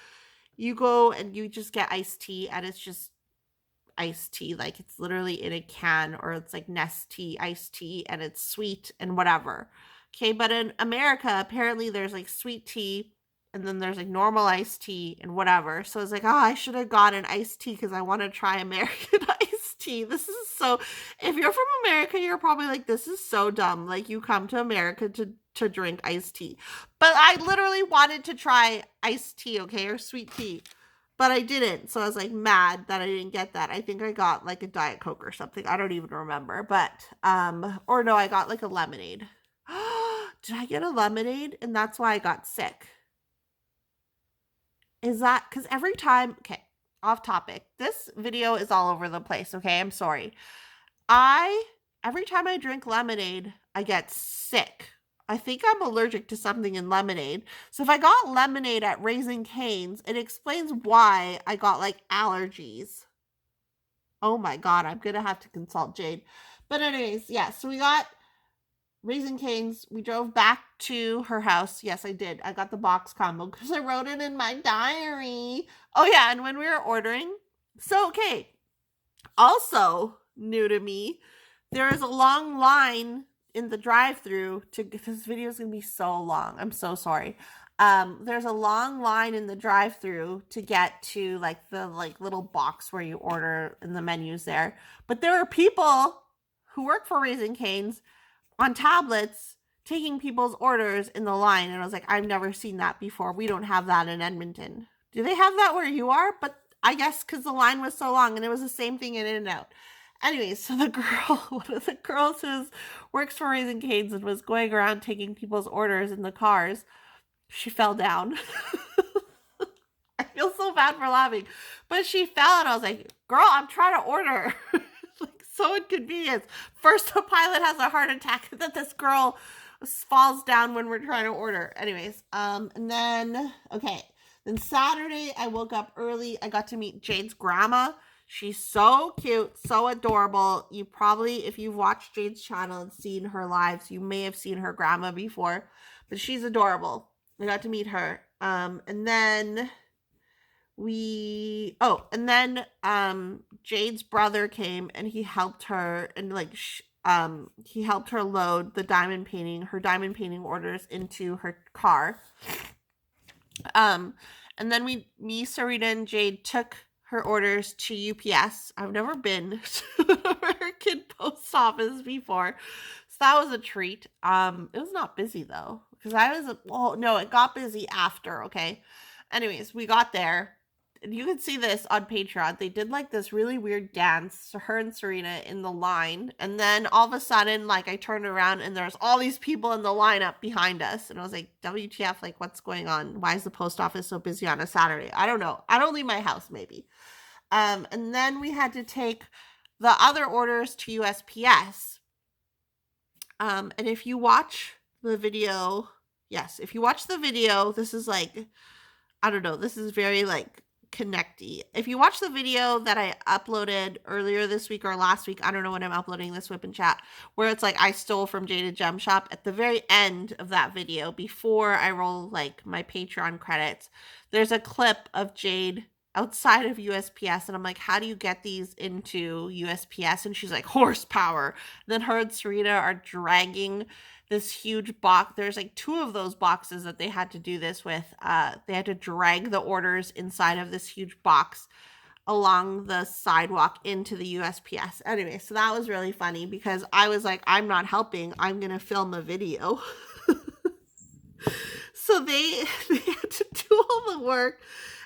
you go and you just get iced tea, and it's just iced tea. Like, it's literally in a can, or it's like Nestea iced tea, and it's sweet and whatever. Okay, but in America, apparently there's like sweet tea, and then there's like normal iced tea and whatever. So I was like, oh, I should have got an iced tea because I want to try American iced tea. This is so, if you're from America, you're probably like, this is so dumb. Like, you come to America to drink iced tea. But I literally wanted to try iced tea, okay, or sweet tea. But I didn't. So I was like mad that I didn't get that. I think I got like a Diet Coke or something. I don't even remember. But, or no, I got like a lemonade. Did I get a lemonade? And that's why I got sick. Is that because every time, okay, off topic. This video is all over the place, okay? I'm sorry. Every time I drink lemonade, I get sick. I think I'm allergic to something in lemonade. So if I got lemonade at Raisin Cane's, it explains why I got like allergies. Oh my god, I'm gonna have to consult Jade. But anyways, yeah, so we got Raisin Cane's. We drove back to her house. Yes, I did. I got the box combo because I wrote it in my diary. Oh yeah, and when we were ordering, so okay, also new to me, there is a long line in the drive-through to, this video is gonna be so long. I'm so sorry. There's a long line in the drive-through to get to like the like little box where you order and the menus there. But there are people who work for Raisin Cane's on tablets taking people's orders in the line, and I was like, I've never seen that before. We don't have that in Edmonton. Do they have that where you are? But I guess because the line was so long, and it was the same thing in In-N-Out. Anyways, so the girl, one of the girls who works for Raisin Cane's and was going around taking people's orders in the cars, she fell down. I feel so bad for laughing, but she fell, and I was like, girl, I'm trying to order. Like, so inconvenient. First, the pilot has a heart attack, and then this girl falls down when we're trying to order. Anyways, and then, okay. Then Saturday, I woke up early. I got to meet Jade's grandma. She's so cute, so adorable. You probably, if you've watched Jade's channel and seen her lives, you may have seen her grandma before, but she's adorable. I got to meet her. And then Jade's brother came and he helped her, and like, he helped her load her diamond painting orders into her car. And then me, Serena, and Jade took her orders to UPS. I've never been to an American post office before, so that was a treat. It was not busy though, because it got busy after. Okay, anyways, we got there. And you can see this on Patreon. They did like this really weird dance, her and Serena in the line. And then all of a sudden, like, I turned around and there's all these people in the lineup behind us. And I was like, WTF, like, what's going on? Why is the post office so busy on a Saturday? I don't know. I don't leave my house, maybe. And then we had to take the other orders to USPS. And if you watch the video, yes, if you watch the video, this is like, I don't know, this is very like connecty. If you watch the video that I uploaded earlier this week or last week, I don't know when I'm uploading this WIP Chat, where it's like I stole from Jade Gem Shop, at the very end of that video, before I roll like my Patreon credits, there's a clip of Jade outside of USPS, and I'm like, how do you get these into USPS? And she's like, horsepower. And then her and Serena are dragging this huge box. There's like 2 of those boxes that they had to do this with. They had to drag the orders inside of this huge box along the sidewalk into the USPS. Anyway, so that was really funny because I was like, I'm not helping. I'm going to film a video. So they had to do all the work.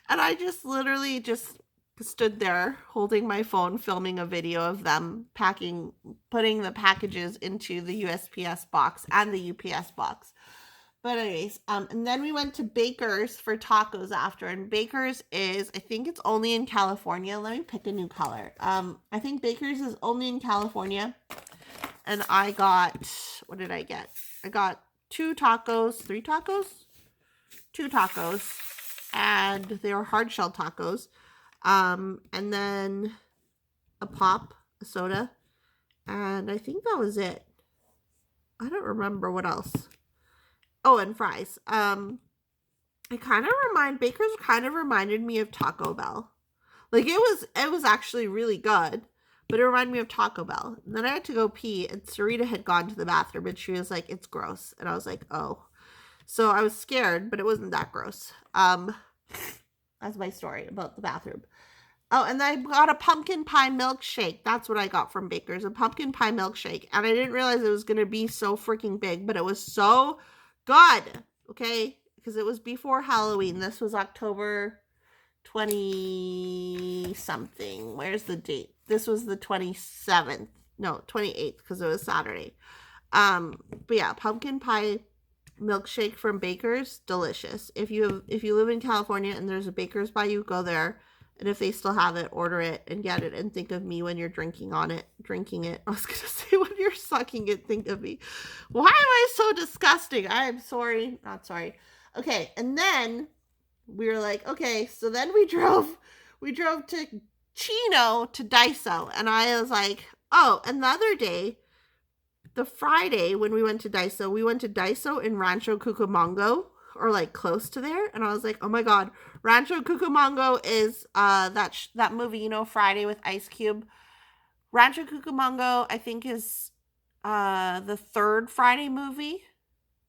And I just literally just stood there holding my phone, filming a video of them putting the packages into the USPS box and the UPS box. But anyways, and then we went to Baker's for tacos after. And Baker's is, I think it's only in California. Let me pick a new color. I think Baker's is only in California. And I got, what did I get? I got 3 tacos? 2 tacos. And they were hard shell tacos. And then a pop, a soda. And I think that was it. I don't remember what else. Oh, and fries. Baker's kind of reminded me of Taco Bell. Like it was actually really good, but it reminded me of Taco Bell. And then I had to go pee, and Sarita had gone to the bathroom, and she was like, it's gross. And I was like, oh. So I was scared, but it wasn't that gross. That's my story about the bathroom. Oh, and then I got a pumpkin pie milkshake. That's what I got from Baker's, a pumpkin pie milkshake. And I didn't realize it was going to be so freaking big, but it was so good. Okay? Because it was before Halloween. This was October 20-something. Where's the date? This was the 27th. No, 28th, because it was Saturday. But yeah, pumpkin pie milkshake from Baker's, delicious. If you live in California and there's a Baker's by you, go there. And if they still have it, order it and get it, and think of me when you're drinking it. I was gonna say when you're sucking it, think of me. Why am I so disgusting? I am sorry, not sorry. Okay, and then we were like, okay, so then we drove to Chino to Daiso, and I was like, oh, and the other day, the Friday when we went to Daiso in Rancho Cucamonga, or like close to there, and I was like, oh my god, Rancho Cucamonga is that movie, you know, Friday with Ice Cube. Rancho Cucamonga, I think, is the 3rd Friday movie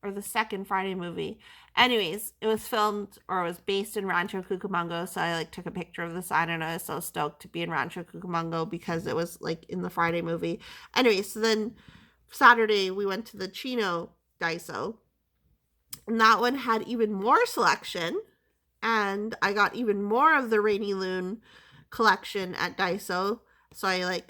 or the 2nd Friday movie. Anyways, it was filmed, or it was based in Rancho Cucamonga, so I like took a picture of the sign, and I was so stoked to be in Rancho Cucamonga because it was like in the Friday movie. Anyways, so then Saturday we went to the Chino Daiso, and that one had even more selection, and I got even more of the Rainy Loon collection at Daiso. So I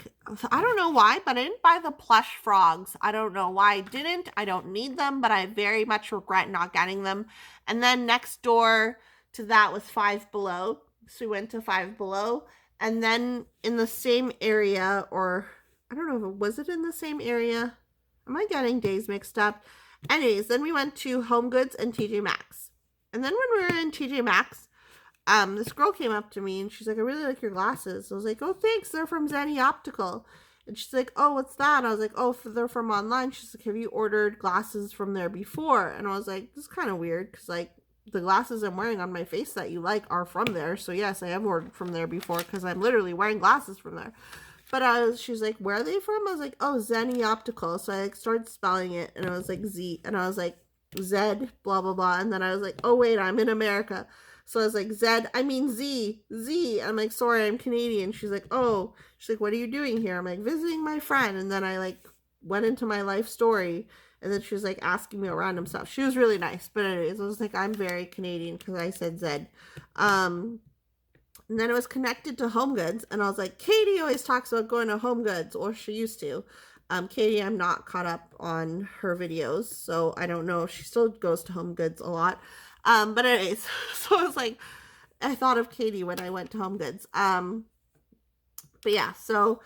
don't know why, but I didn't buy the plush frogs. I don't know why I didn't. I don't need them, but I very much regret not getting them. And then next door to that was Five Below. So we went to Five Below. And then in the same area, or I don't know, was it in the same area? Am I getting days mixed up? Anyways, then we went to Home Goods and TJ Maxx. And then when we were in TJ Maxx, this girl came up to me and she's like, I really like your glasses. I was like, oh, thanks. They're from Zenny Optical. And she's like, oh, what's that? I was like, oh, they're from online. She's like, have you ordered glasses from there before? And I was like, this is kind of weird because, like, the glasses I'm wearing on my face that you like are from there. So, yes, I have ordered from there before because I'm literally wearing glasses from there. But she's like, where are they from? I was like, oh, Zenny Optical. So I started spelling it, and I was like, Z. And I was like, Z, blah, blah, blah. And then I was like, oh, wait, I'm in America. So I was like, Z. I'm like, sorry, I'm Canadian. She's like, oh. She's like, what are you doing here? I'm like, visiting my friend. And then I, like, went into my life story. And then she was, like, asking me random stuff. She was really nice. But anyways, I was like, I'm very Canadian because I said Z. And then it was connected to Home Goods. And I was like, Katie always talks about going to Home Goods. Or she used to. Katie, I'm not caught up on her videos. So I don't know if she still goes to Home Goods a lot. But anyways, so I was like, I thought of Katie when I went to Home Goods. But yeah, so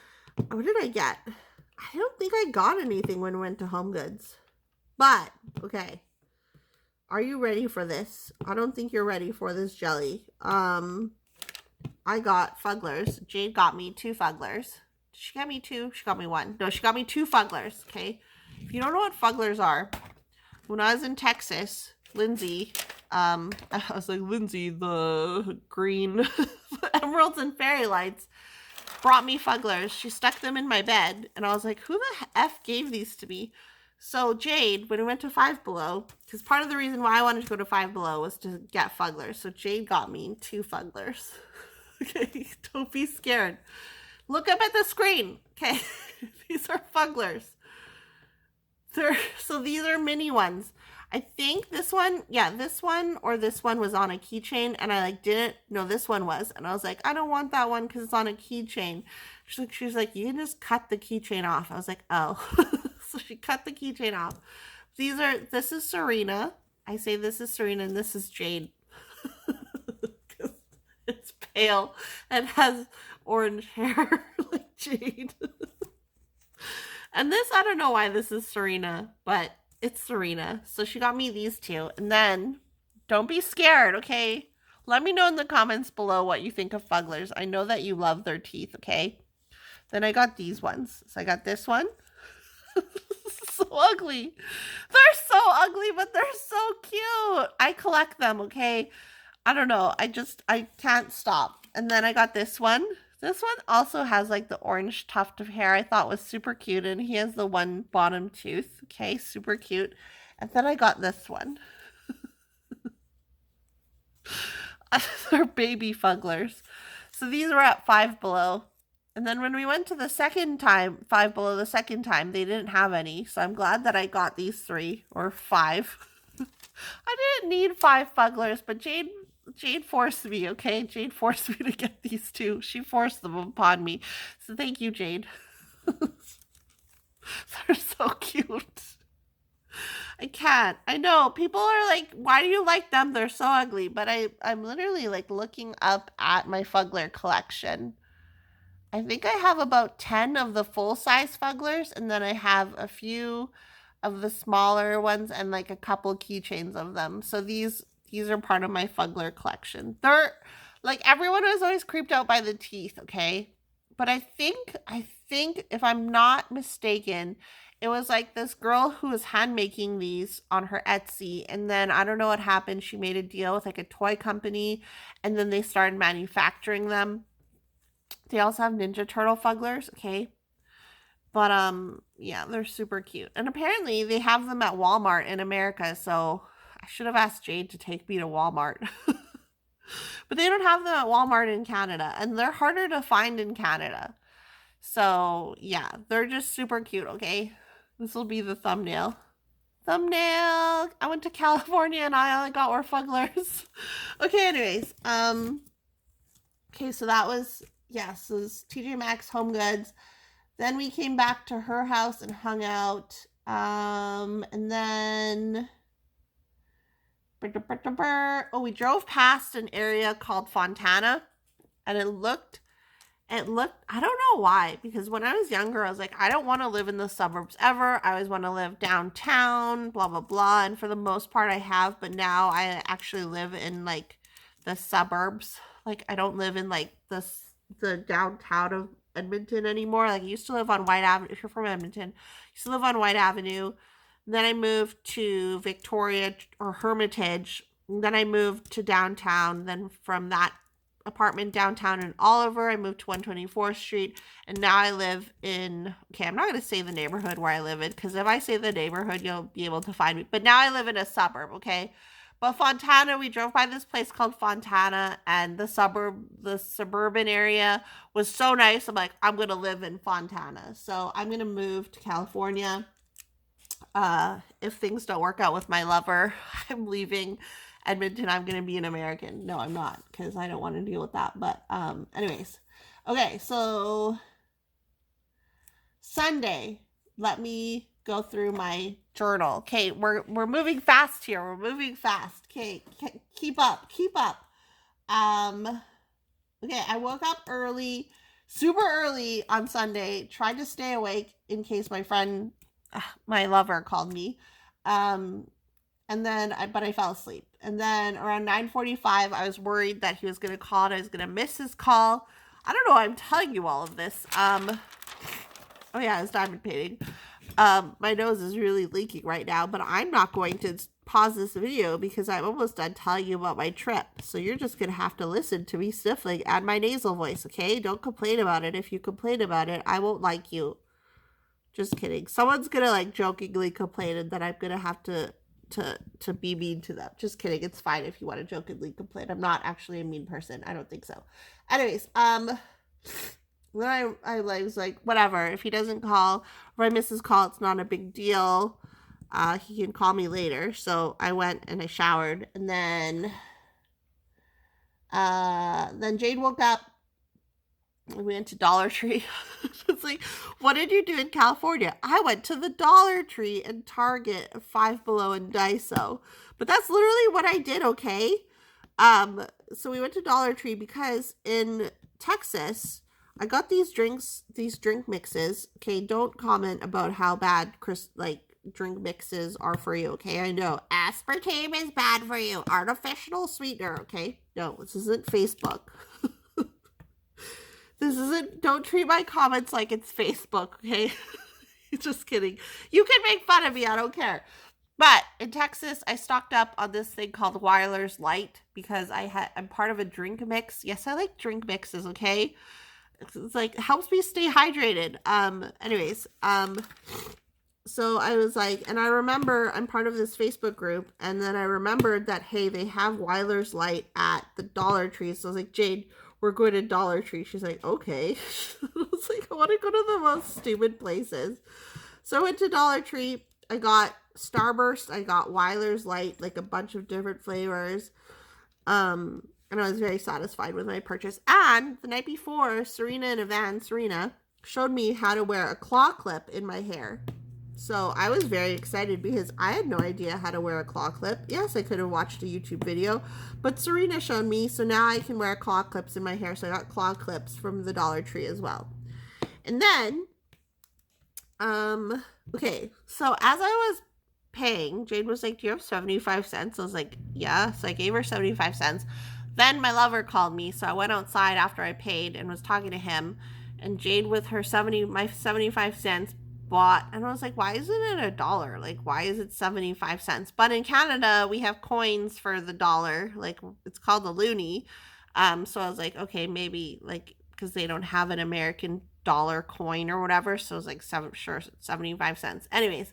what did I get? I don't think I got anything when we went to Home Goods. But, okay. Are you ready for this? I don't think you're ready for this jelly. I got Fuglers. Jade got me 2 Fuglers. Did she get me 2? She got me 1. No, she got me 2 Fuglers, okay? If you don't know what Fuglers are, when I was in Texas, Lindsay, I was like, Lindsay, the green emeralds and fairy lights, brought me Fuglers. She stuck them in my bed, and I was like, who the F gave these to me? So Jade, when we went to Five Below, because part of the reason why I wanted to go to Five Below was to get Fuglers. So Jade got me 2 Fuglers. Okay, don't be scared. Look up at the screen. Okay, these are Fuglers. So these are mini ones. I think this one, yeah, this one or this one was on a keychain, and I like didn't know this one was, and I was like, I don't want that one because it's on a keychain. She's like, you can just cut the keychain off. I was like, oh. So she cut the keychain off. This is Serena. I say this is Serena and this is Jade. Because it's pale and has orange hair like Jade. And this, I don't know why this is Serena, but it's Serena. So she got me these 2. And then, don't be scared, okay? Let me know in the comments below what you think of Fuglers. I know that you love their teeth, okay? Then I got these ones. So I got this one. So ugly. They're so ugly, but they're so cute. I collect them, okay? I don't know. I can't stop. And then I got this one. This one also has like the orange tuft of hair I thought was super cute. And he has the one bottom tooth. Okay, super cute. And then I got this one. They're baby Fuglers. So these were at Five Below. And then when we went to the second time, Five Below the second time, they didn't have any. So I'm glad that I got these 3 or 5. I didn't need 5 Fuglers, but Jade forced me, okay? Jade forced me to get these 2. She forced them upon me. So thank you, Jade. They're so cute. I can't. I know. People are like, why do you like them? They're so ugly. But I'm literally like looking up at my Fugler collection. I think I have about 10 of the full-size Fuglers, and then I have a few of the smaller ones and like a couple keychains of them. So these are part of my Fugler collection. They're like, everyone was always creeped out by the teeth, okay? But I think if I'm not mistaken, it was like this girl who was hand making these on her Etsy, and then I don't know what happened. She made a deal with like a toy company, and then they started manufacturing them. They also have Ninja Turtle Fuglers, okay? But, yeah, they're super cute. And apparently they have them at Walmart in America, so I should have asked Jade to take me to Walmart. But they don't have them at Walmart in Canada, and they're harder to find in Canada. So, yeah, they're just super cute, okay? This will be the thumbnail. Thumbnail! I went to California and I only got more Fuglers. Okay, anyways, okay, so that was... Yes, so this TJ Maxx, Home Goods. Then we came back to her house and hung out. And then... Oh, we drove past an area called Fontana. And it looked... I don't know why. Because when I was younger, I was like, I don't want to live in the suburbs ever. I always want to live downtown, blah, blah, blah. And for the most part, I have. But now I actually live in, like, the suburbs. Like, I don't live in, like, the downtown of Edmonton anymore. Like I used to live on White Avenue. If you're from Edmonton, I used to live on White Avenue. Then I moved to Victoria or Hermitage. Then I moved to downtown. Then from that apartment downtown in Oliver, I moved to 124th Street. And now I live in, okay, I'm not going to say the neighborhood where I live in, because if I say the neighborhood, you'll be able to find me. But now I live in a suburb, okay? But Fontana, we drove by this place called Fontana, and the suburban area was so nice. I'm like, I'm going to live in Fontana. So I'm going to move to California. If things don't work out with my lover, I'm leaving Edmonton. I'm going to be an American. No, I'm not, because I don't want to deal with that. But anyways. Okay, so Sunday, let me go through my journal. Okay, we're moving fast here. We're moving fast. Okay, keep up. Okay, I woke up early. super early on Sunday, tried to stay awake in case my friend, my lover, called me. And then but I fell asleep. And then around 9:45, I was worried that he was going to call and I was going to miss his call. I don't know why I'm telling you all of this. Oh yeah, it's diamond painting. My nose is really leaking right now, but I'm not going to pause this video because I'm almost done telling you about my trip. So you're just going to have to listen to me sniffling and my nasal voice, okay? Don't complain about it. If you complain about it, I won't like you. Just kidding. Someone's going to like jokingly complain and then I'm going to have to be mean to them. Just kidding. It's fine if you want to jokingly complain. I'm not actually a mean person. I don't think so. Anyways, then I was like, whatever. If he doesn't call or I miss his call, it's not a big deal. He can call me later. So I went and I showered, and then Jade woke up. We went to Dollar Tree. It's like, what did you do in California? I went to the Dollar Tree and Target, Five Below, and Daiso. But that's literally what I did, okay? So we went to Dollar Tree because in Texas, I got these drink mixes. Okay, don't comment about how bad drink mixes are for you, okay? I know aspartame is bad for you. Artificial sweetener, okay? No, this isn't Facebook. This isn't, don't treat my comments like it's Facebook, okay? Just kidding. You can make fun of me, I don't care. But in Texas, I stocked up on this thing called Fuglers Light because I'm part of a drink mix. Yes, I like drink mixes, okay? It's like, helps me stay hydrated. So I was like, and I remember I'm part of this Facebook group, and then I remembered that, hey, they have Fuglers Light at the Dollar Tree. So I was like, Jade, we're going to Dollar Tree. She's like, okay. I was like, I want to go to the most stupid places. So I went to Dollar Tree. I got Starburst. I got Fuglers Light, like a bunch of different flavors. And I was very satisfied with my purchase. And the night before, Serena showed me how to wear a claw clip in my hair. So I was very excited because I had no idea how to wear a claw clip. Yes, I could have watched a YouTube video, but Serena showed me, so now I can wear claw clips in my hair. So I got claw clips from the Dollar Tree as well. And then, okay, so as I was paying, Jade was like, do you have 75 cents? I was like, yeah. So I gave her 75 cents. Then my lover called me, so I went outside after I paid and was talking to him. And Jade with her my 75 cents bought, and I was like, why isn't it $1? Like, why is it 75 cents? But in Canada, we have coins for the dollar. Like, it's called the loonie. So I was like, okay, maybe, like, because they don't have an American dollar coin or whatever. So I was like, 75 cents. Anyways,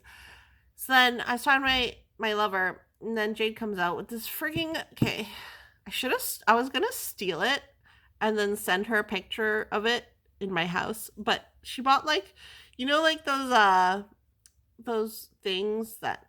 so then I was talking to my lover, and then Jade comes out with this freaking, okay, I was gonna steal it and then send her a picture of it in my house, but she bought like, you know, like those things that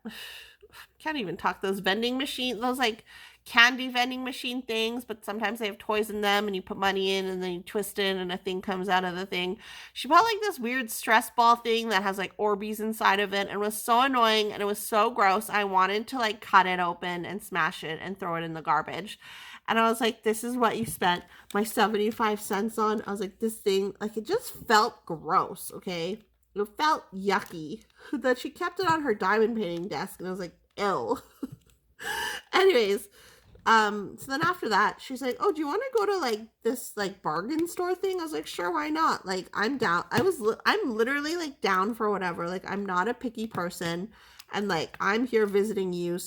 can't even talk, those vending machine, those like candy vending machine things, but sometimes they have toys in them and you put money in and then you twist it and a thing comes out of the thing. She bought like this weird stress ball thing that has like Orbeez inside of it, and it was so annoying and it was so gross. I wanted to like cut it open and smash it and throw it in the garbage. And I was like, this is what you spent my 75 cents on. I was like, this thing, like, it just felt gross, okay? It felt yucky. That she kept it on her diamond painting desk, and I was like, ew. Anyways, so then after that, she's like, oh, do you want to go to, like, this, like, bargain store thing? I was like, sure, why not? Like, I'm down. I'm literally, like, down for whatever. Like, I'm not a picky person, and, like, I'm here visiting you,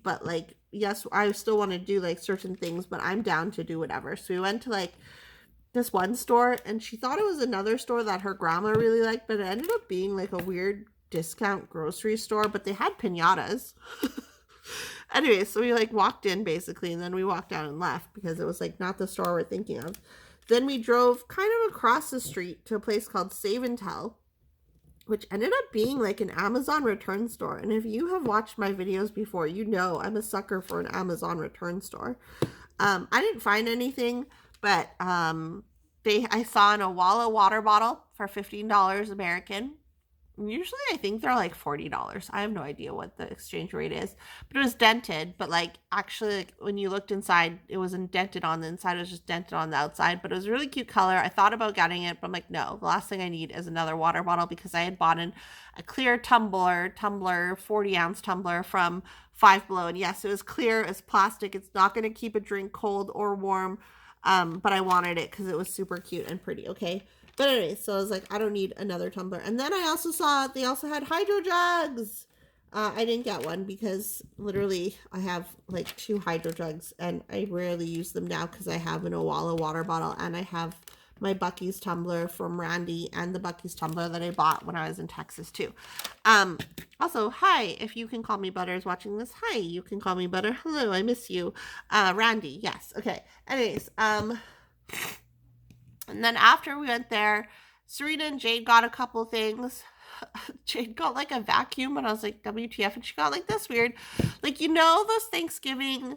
but, like, yes, I still want to do, like, certain things, but I'm down to do whatever. So we went to, like, this one store, and she thought it was another store that her grandma really liked, but it ended up being, like, a weird discount grocery store, but they had piñatas. Anyway, so we, like, walked in, basically, and then we walked out and left, because it was, like, not the store we're thinking of. Then we drove kind of across the street to a place called Save and Tell, which ended up being like an Amazon return store. And if you have watched my videos before, you know I'm a sucker for an Amazon return store. I didn't find anything, but I saw an Owala water bottle for $15 American. Usually I think they're like $40. I have no idea what the exchange rate is, but it was dented. But like actually, like, when you looked inside, it wasn't dented on the inside. It was just dented on the outside. But it was a really cute color. I thought about getting it, but I'm like, no. The last thing I need is another water bottle because I had bought a clear tumbler, 40-ounce tumbler from Five Below, and yes, it was clear. It's plastic. It's not going to keep a drink cold or warm. But I wanted it because it was super cute and pretty. Okay. But anyway, so I was like, I don't need another tumbler. And then I also saw they also had hydro jugs. I didn't get one because literally I have like 2 hydro jugs and I rarely use them now because I have an Owala water bottle and I have my Bucky's tumbler from Randy and the Bucky's tumbler that I bought when I was in Texas too. Also, hi, if you can call me Butter is watching this. Hi, you can call me Butter. Hello, I miss you. Randy, yes. Okay. Anyways, and then after we went there, Serena and Jade got a couple things. Jade got like a vacuum and I was like, WTF? And she got like this weird, like, you know, those Thanksgiving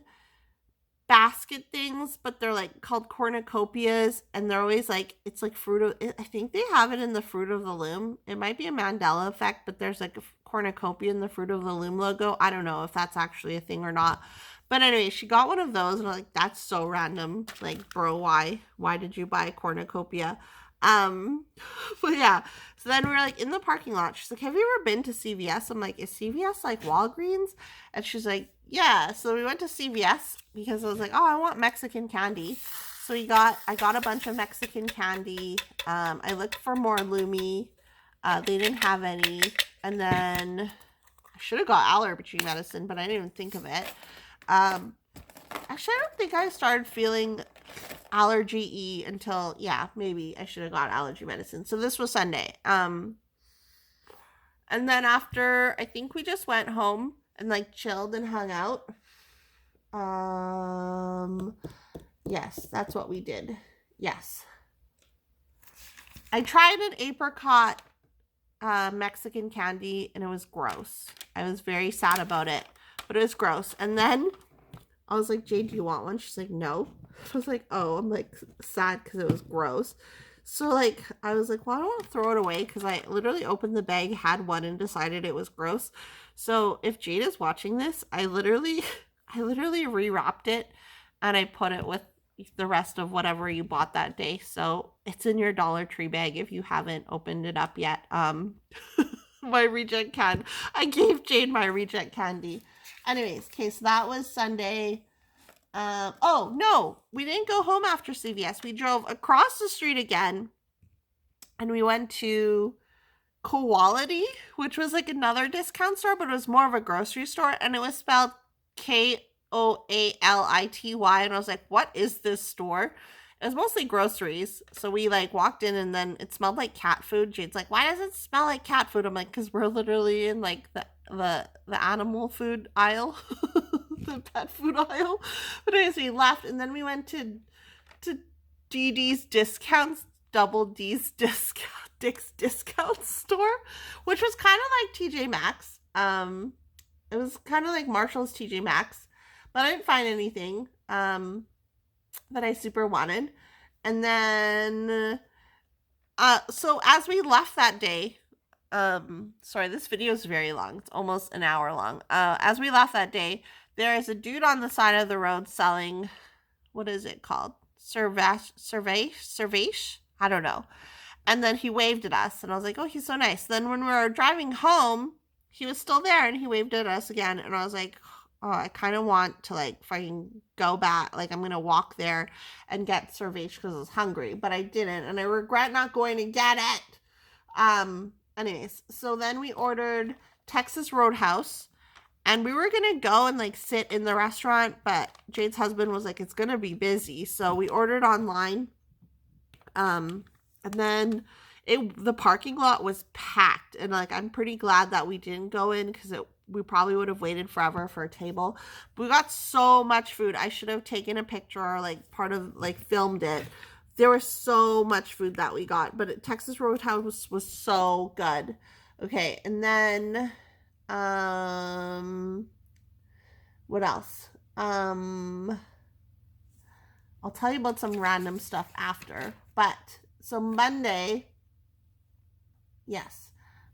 basket things, but they're like called cornucopias and they're always like, it's like fruit of, I think they have it in the Fruit of the Loom. It might be a Mandela effect, but there's like a cornucopia in the Fruit of the Loom logo. I don't know if that's actually a thing or not. But anyway, she got one of those and I'm like, that's so random. Like, bro, why? Why did you buy a cornucopia? But yeah. So then we were like in the parking lot. She's like, have you ever been to CVS? I'm like, is CVS like Walgreens? And she's like, yeah. So we went to CVS because I was like, oh, I want Mexican candy. So I got a bunch of Mexican candy. I looked for more Lumi. They didn't have any. And then I should have got allergy medicine, but I didn't even think of it. Actually, I don't think I started feeling allergy-y until, yeah, maybe I should have got allergy medicine. So this was Sunday. And then after, I think we just went home and like chilled and hung out. Yes, that's what we did. Yes. I tried an apricot Mexican candy and it was gross. I was very sad about it, but it was gross. And then I was like, Jade, do you want one? She's like, no. I was like, oh, I'm like sad because it was gross. So like, I was like, well, I don't want to throw it away because I literally opened the bag, had one and decided it was gross. So if Jade is watching this, I literally rewrapped it and I put it with the rest of whatever you bought that day. So it's in your Dollar Tree bag if you haven't opened it up yet. My reject candy. I gave Jade my reject candy. Anyways, okay, so that was Sunday. Oh, no, we didn't go home after CVS. We drove across the street again, and we went to Quality, which was like another discount store, but it was more of a grocery store, and it was spelled Koality, and I was like, what is this store? It was mostly groceries, so we like walked in, and then it smelled like cat food. Jade's like, why does it smell like cat food? I'm like, because we're literally in like the animal food aisle, the pet food aisle. But anyways, we left, and then we went to DD's discounts, Double D's discount store, which was kind of like TJ Maxx. It was kind of like Marshall's TJ Maxx, but I didn't find anything that I super wanted. And then so as we left that day, sorry, this video is very long. It's almost an hour long. As we left that day, there is a dude on the side of the road selling, what is it called? Cervage? I don't know. And then he waved at us, and I was like, oh, he's so nice. Then when we were driving home, he was still there, and he waved at us again, and I was like, oh, I kind of want to like fucking go back. Like, I'm gonna walk there and get Cervage because I was hungry, but I didn't, and I regret not going to get it. Anyways, so then we ordered Texas Roadhouse, and we were gonna go and like sit in the restaurant, but Jade's husband was like, it's gonna be busy, so we ordered online. And then the parking lot was packed, and like I'm pretty glad that we didn't go in because we probably would have waited forever for a table. We got so much food. I should have taken a picture or like filmed it. There was so much food that we got, but Texas Roadhouse was so good. Okay, and then what else? I'll tell you about some random stuff after. But so Monday,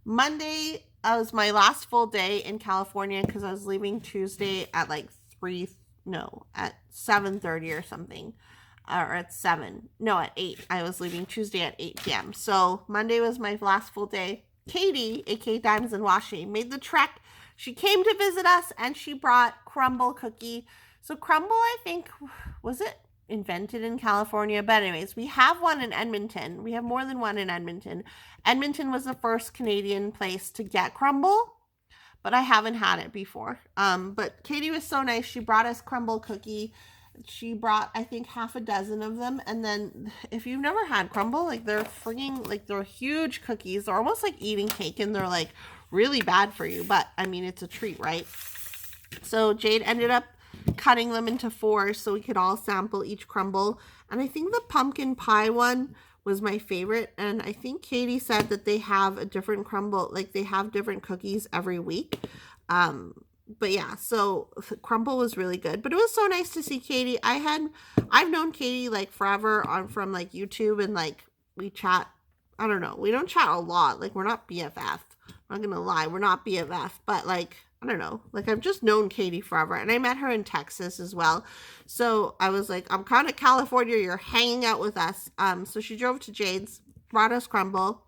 Monday was my last full day in California because I was leaving Tuesday at like 3, no, at 7:30 or something. Or at 7. No, at 8. I was leaving Tuesday at 8 p.m. So Monday was my last full day. Katie, aka Diamonds and Washi, made the trek. She came to visit us and she brought crumble cookie. So crumble, I think, was it invented in California? But anyways, we have one in Edmonton. We have more than one in Edmonton. Edmonton was the first Canadian place to get crumble, but I haven't had it before. But Katie was so nice. She brought us crumble cookie. She brought, I think, half a dozen of them. And then if you've never had crumble, like they're freaking, like they're huge cookies. They're almost like eating cake and they're like really bad for you. But I mean, it's a treat, right? So Jade ended up cutting them into 4 so we could all sample each crumble. And I think the pumpkin pie one was my favorite. And I think Katie said that they have a different crumble, like they have different cookies every week. But yeah, so crumble was really good. But it was so nice to see Katie. I've known Katie like forever from like YouTube and like we chat. I don't know. We don't chat a lot. Like we're not BFF. I'm not gonna lie, we're not BFF. But like I don't know. Like I've just known Katie forever, and I met her in Texas as well. So I was like, I'm kind of California. You're hanging out with us. So she drove to Jade's, brought us crumble.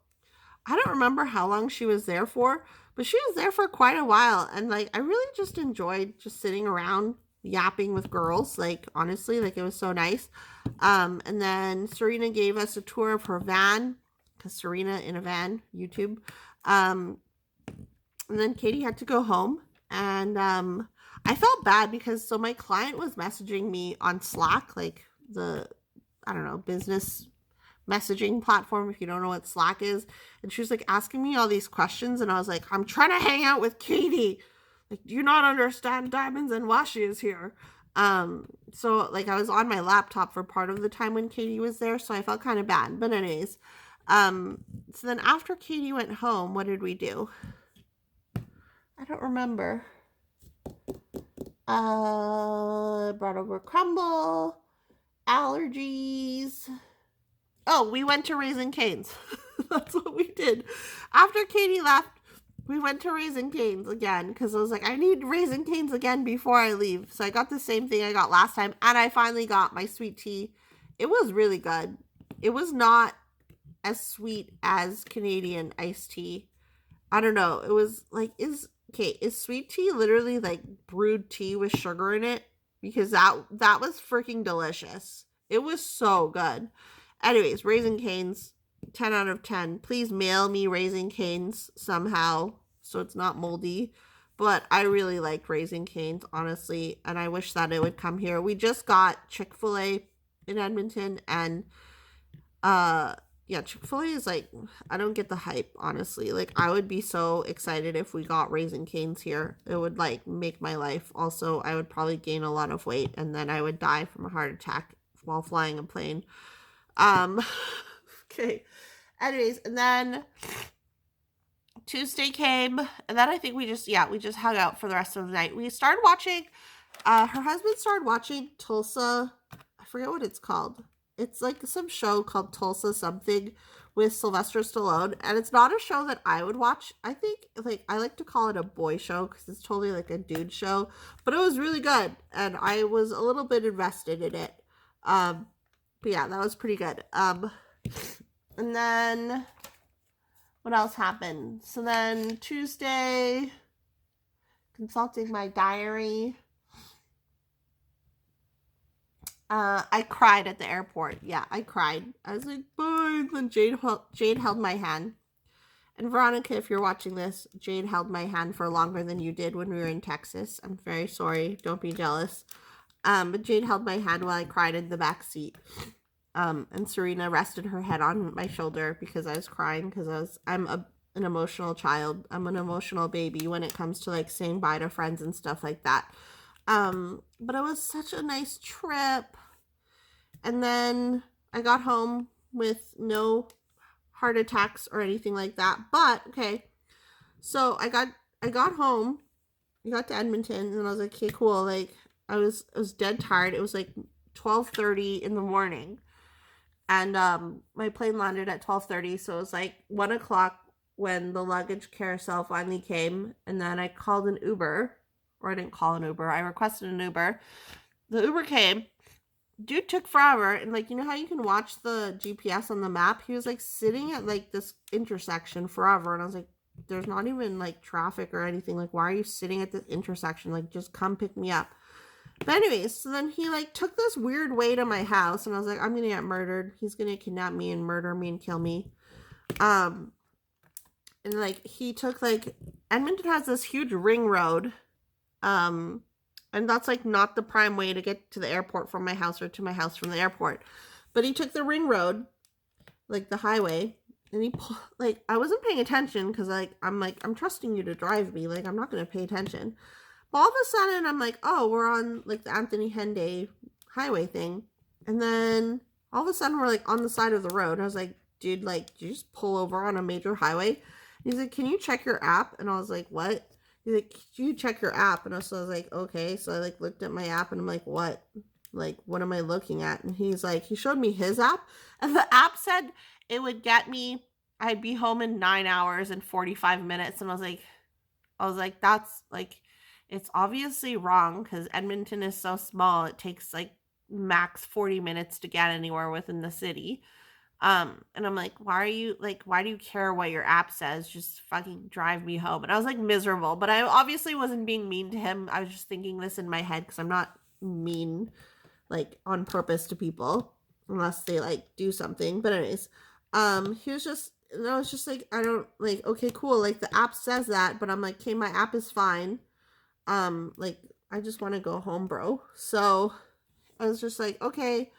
I don't remember how long she was there for. But she was there for quite a while. And, like, I really just enjoyed just sitting around yapping with girls. Like, honestly, like, it was so nice. And then Serena gave us a tour of her van. Because Serena in a van, YouTube. And then Katie had to go home. And I felt bad because, so my client was messaging me on Slack. Like, I don't know, business messaging platform, if you don't know what Slack is. And she was like asking me all these questions, and I was like, I'm trying to hang out with Katie. Like, do you not understand Diamonds and Washi is here? So like I was on my laptop for part of the time when Katie was there, so I felt kind of bad. But anyways, so then after Katie went home, what did we do? I don't remember. Brought over crumble, allergies. Oh, we went to Raisin Cane's. That's what we did. After Katie left, we went to Raisin Cane's again because I was like, I need Raisin Cane's again before I leave. So I got the same thing I got last time, and I finally got my sweet tea. It was really good. It was not as sweet as Canadian iced tea. I don't know. It was like, is sweet tea literally like brewed tea with sugar in it? Because that was freaking delicious. It was so good. Anyways, Raisin Cane's, 10 out of 10. Please mail me Raisin Cane's somehow so it's not moldy. But I really like Raisin Cane's, honestly, and I wish that it would come here. We just got Chick-fil-A in Edmonton, and yeah, Chick-fil-A is like, I don't get the hype, honestly. Like, I would be so excited if we got Raisin Cane's here. It would like make my life. Also, I would probably gain a lot of weight, and then I would die from a heart attack while flying a plane. Okay. Anyways, and then Tuesday came, and then I think we just hung out for the rest of the night. We started watching, her husband started watching Tulsa, I forget what it's called. It's like some show called Tulsa something with Sylvester Stallone, and it's not a show that I would watch. I think, like, I like to call it a boy show because it's totally like a dude show, but it was really good, and I was a little bit invested in it. But yeah, that was pretty good. And then what else happened? So then Tuesday, consulting my diary. I cried at the airport. Yeah, I cried. I was like, bye. And then Jade held my hand. And Veronica, if you're watching this, Jade held my hand for longer than you did when we were in Texas. I'm very sorry. Don't be jealous. But Jade held my hand while I cried in the back seat. And Serena rested her head on my shoulder because I was crying because I'm an emotional child. I'm an emotional baby when it comes to like saying bye to friends and stuff like that. But it was such a nice trip. And then I got home with no heart attacks or anything like that. But okay, so I got home, I got to Edmonton, and I was like, okay, cool. Like I was dead tired. It was like 12:30 in the morning. And my plane landed at 12:30, so it was like 1 o'clock when the luggage carousel finally came, and then I called an Uber, or I didn't call an Uber, I requested an Uber. The Uber came. Dude took forever, and like, you know how you can watch the GPS on the map? He was like sitting at like this intersection forever, and I was like, there's not even like traffic or anything. Like, why are you sitting at this intersection? Like, just come pick me up. But anyways, so then he like took this weird way to my house, and I was like, I'm gonna get murdered. He's gonna kidnap me and murder me and kill me. And like he took like, Edmonton has this huge ring road, and that's like not the prime way to get to the airport from my house, or to my house from the airport. But he took the ring road, like the highway, and he like, I wasn't paying attention because like I'm trusting you to drive me. Like, I'm not gonna pay attention. But all of a sudden, I'm like, oh, we're on like the Anthony Henday highway thing, and then all of a sudden we're like on the side of the road. I was like, dude, like, did you just pull over on a major highway? And he's like, can you check your app? And I was like, what? He's like, can you check your app? And I was like, okay. So I like looked at my app, and I'm like, what? Like, what am I looking at? And he's like, he showed me his app, and the app said it would get me, I'd be home in 9 hours and 45 minutes. And I was like, that's like, it's obviously wrong, because Edmonton is so small. It takes like max 40 minutes to get anywhere within the city. And I'm like, why do you care what your app says? Just fucking drive me home. And I was like miserable, but I obviously wasn't being mean to him. I was just thinking this in my head, because I'm not mean like on purpose to people unless they like do something. But anyways, he was just, and I was just like, I don't like, okay, cool. Like, the app says that, but I'm like, okay, my app is fine. Like, I just want to go home, bro. So I was just like, okay.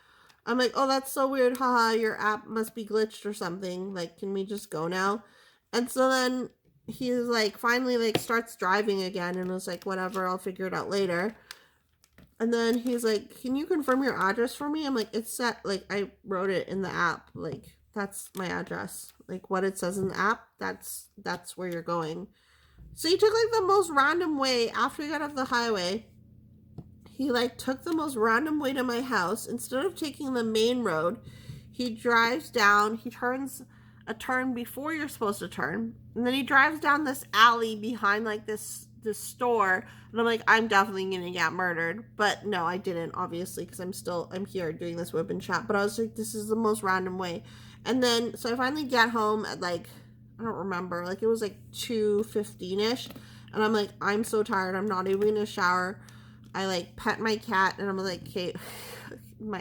I'm like, oh, that's so weird. Haha, your app must be glitched or something. Like, can we just go now? And so then he was like, finally like starts driving again, and was like, whatever, I'll figure it out later. And then he's like, can you confirm your address for me? I'm like, it's set, like, I wrote it in the app. Like, that's my address. Like, what it says in the app, that's where you're going. So he took like the most random way after we got off the highway. He like took the most random way to my house. Instead of taking the main road, he drives down, he turns a turn before you're supposed to turn. And then he drives down this alley behind like this store. And I'm like, I'm definitely going to get murdered. But no, I didn't, obviously, because I'm here doing this WIP Chat. But I was like, this is the most random way. And then, so I finally get home at like, I don't remember, like it was like 2:15ish, and I'm like, I'm so tired, I'm not even gonna shower. I like pet my cat, and I'm like, okay, my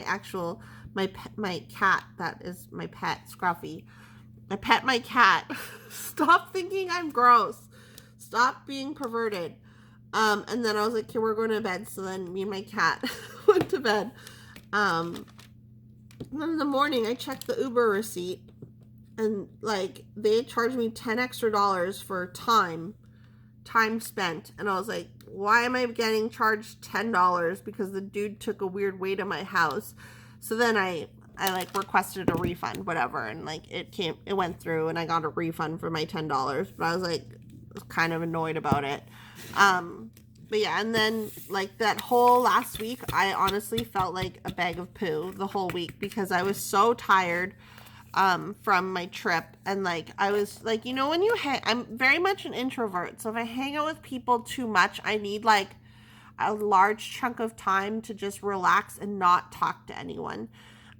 cat that is my pet, Scruffy. I pet my cat. Stop thinking I'm gross. Stop being perverted. And then I was like, okay, we're going to bed. So then me and my cat went to bed. And then in the morning, I checked the Uber receipt. And like, they charged me $10 extra for time spent. And I was like, why am I getting charged $10? Because the dude took a weird way to my house. So then I like requested a refund, whatever. And like, it went through, and I got a refund for my $10. But I was like, kind of annoyed about it. But yeah, and then like that whole last week, I honestly felt like a bag of poo the whole week, because I was so tired from my trip. And like, I was like, you know, when you I'm very much an introvert, so if I hang out with people too much, I need like a large chunk of time to just relax and not talk to anyone.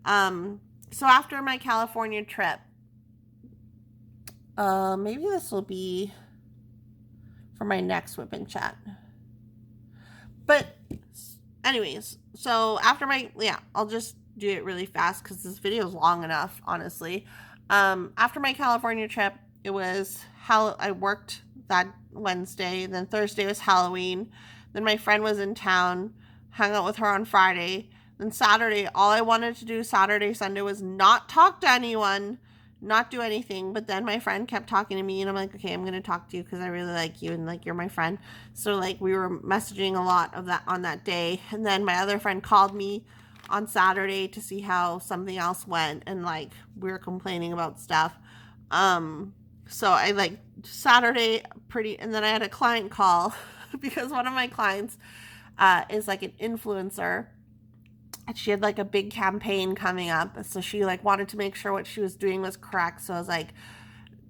So after my California trip, maybe this will be for my next WIP Chat. But anyways, so after I'll just do it really fast because this video is long enough, honestly. After my California trip, it was I worked that Wednesday, then Thursday was Halloween, then my friend was in town, hung out with her on Friday, then Saturday, all I wanted to do Saturday, Sunday was not talk to anyone, not do anything. But then my friend kept talking to me, and I'm like, okay, I'm gonna talk to you because I really like you, and like, you're my friend. So like, we were messaging a lot of that on that day. And then my other friend called me on Saturday to see how something else went, and like, we were complaining about stuff. So I like Saturday and then I had a client call because one of my clients is like an influencer, and she had like a big campaign coming up, so she like wanted to make sure what she was doing was correct. So I was like,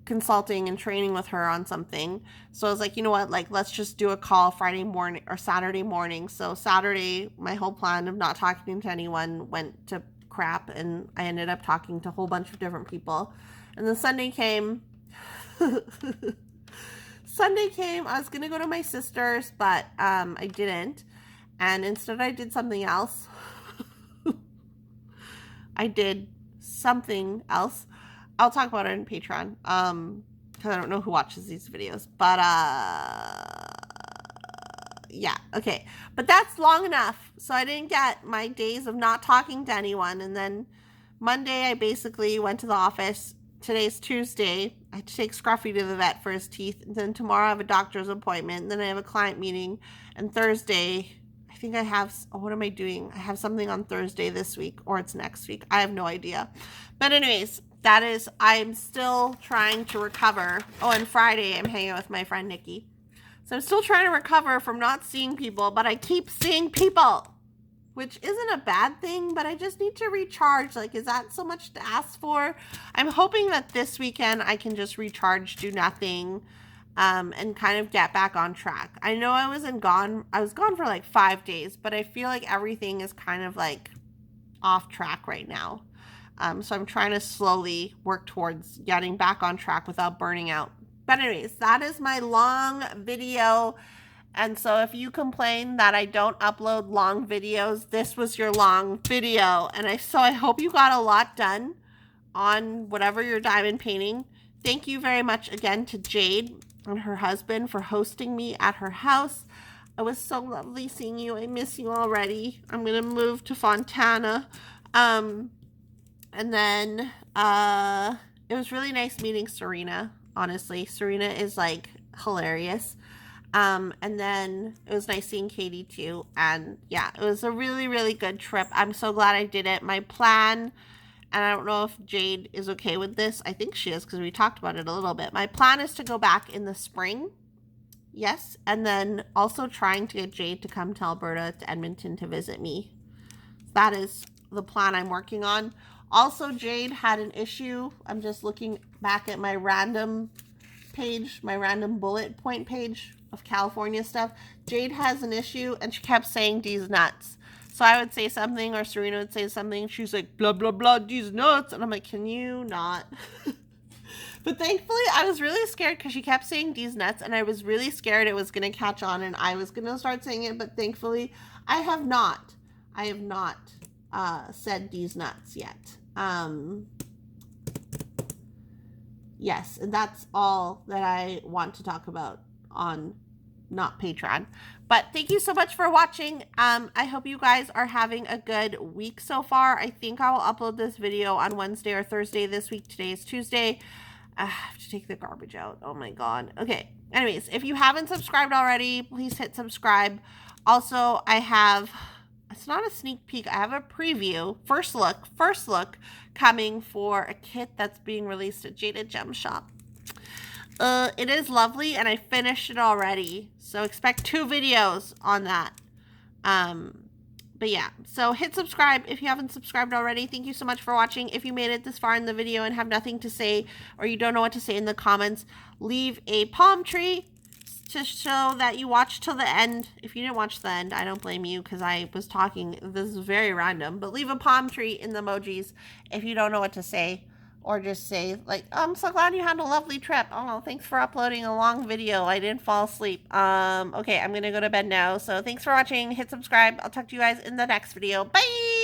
consulting and training with her on something. So I was like, you know what, like, let's just do a call Friday morning or Saturday morning. So Saturday, my whole plan of not talking to anyone went to crap, and I ended up talking to a whole bunch of different people. And then Sunday came. I was gonna go to my sister's, but I didn't, and instead I did something else. I did something else. I'll talk about it in Patreon, because I don't know who watches these videos, but yeah, okay, but that's long enough. So I didn't get my days of not talking to anyone, and then Monday I basically went to the office. Today's Tuesday. I had to take Scruffy to the vet for his teeth. And then tomorrow I have a doctor's appointment. And then I have a client meeting. And Thursday, I think I have, what am I doing? I have something on Thursday this week, or it's next week. I have no idea. But anyways, I'm still trying to recover. Oh, and Friday I'm hanging out with my friend Nikki. So I'm still trying to recover from not seeing people, but I keep seeing people, which isn't a bad thing, but I just need to recharge. Like, is that so much to ask for? I'm hoping that this weekend I can just recharge, do nothing, and kind of get back on track. I know I was gone for like 5 days, but I feel like everything is kind of like off track right now. So I'm trying to slowly work towards getting back on track without burning out. But anyways, that is my long video. And so if you complain that I don't upload long videos, this was your long video. And I hope you got a lot done on whatever you're diamond painting. Thank you very much again to Jade and her husband for hosting me at her house. It was so lovely seeing you. I miss you already. I'm going to move to Fontana. And then it was really nice meeting Serena. Honestly, Serena is like hilarious. And then it was nice seeing Katie too. And yeah, it was a really, really good trip. I'm so glad I did it. My plan, and I don't know if Jade is okay with this. I think she is, because we talked about it a little bit. My plan is to go back in the spring. Yes. And then also trying to get Jade to come to Alberta, to Edmonton, to visit me. That is the plan I'm working on. Also, Jade had an issue. I'm just looking back at my random page, my random bullet point page of California stuff. Jade has an issue, and she kept saying these nuts. So I would say something, or Serena would say something. She's like, blah, blah, blah, these nuts. And I'm like, can you not? But thankfully, I was really scared because she kept saying these nuts, and I was really scared it was going to catch on and I was going to start saying it. But thankfully, I have not said these nuts yet. Yes, and that's all that I want to talk about on not Patreon. But thank you so much for watching. I hope you guys are having a good week so far. I think I will upload this video on Wednesday or Thursday this week. Today is Tuesday. I have to take the garbage out. Oh my god. Okay. Anyways, if you haven't subscribed already, please hit subscribe. Also, I have, it's not a sneak peek, I have a preview, first look coming for a kit that's being released at Jade Gem Shop. It is lovely, and I finished it already, so expect 2 videos on that. But yeah, so hit subscribe if you haven't subscribed already. Thank you so much for watching. If you made it this far in the video and have nothing to say, or you don't know what to say in the comments, leave a palm tree to show that you watched till the end. If you didn't watch the end, I don't blame you, because I was talking. This is very random, but leave a palm tree in the emojis if you don't know what to say. Or just say, like, oh, I'm so glad you had a lovely trip. Oh, thanks for uploading a long video. I didn't fall asleep. Okay, I'm going to go to bed now. So thanks for watching. Hit subscribe. I'll talk to you guys in the next video. Bye!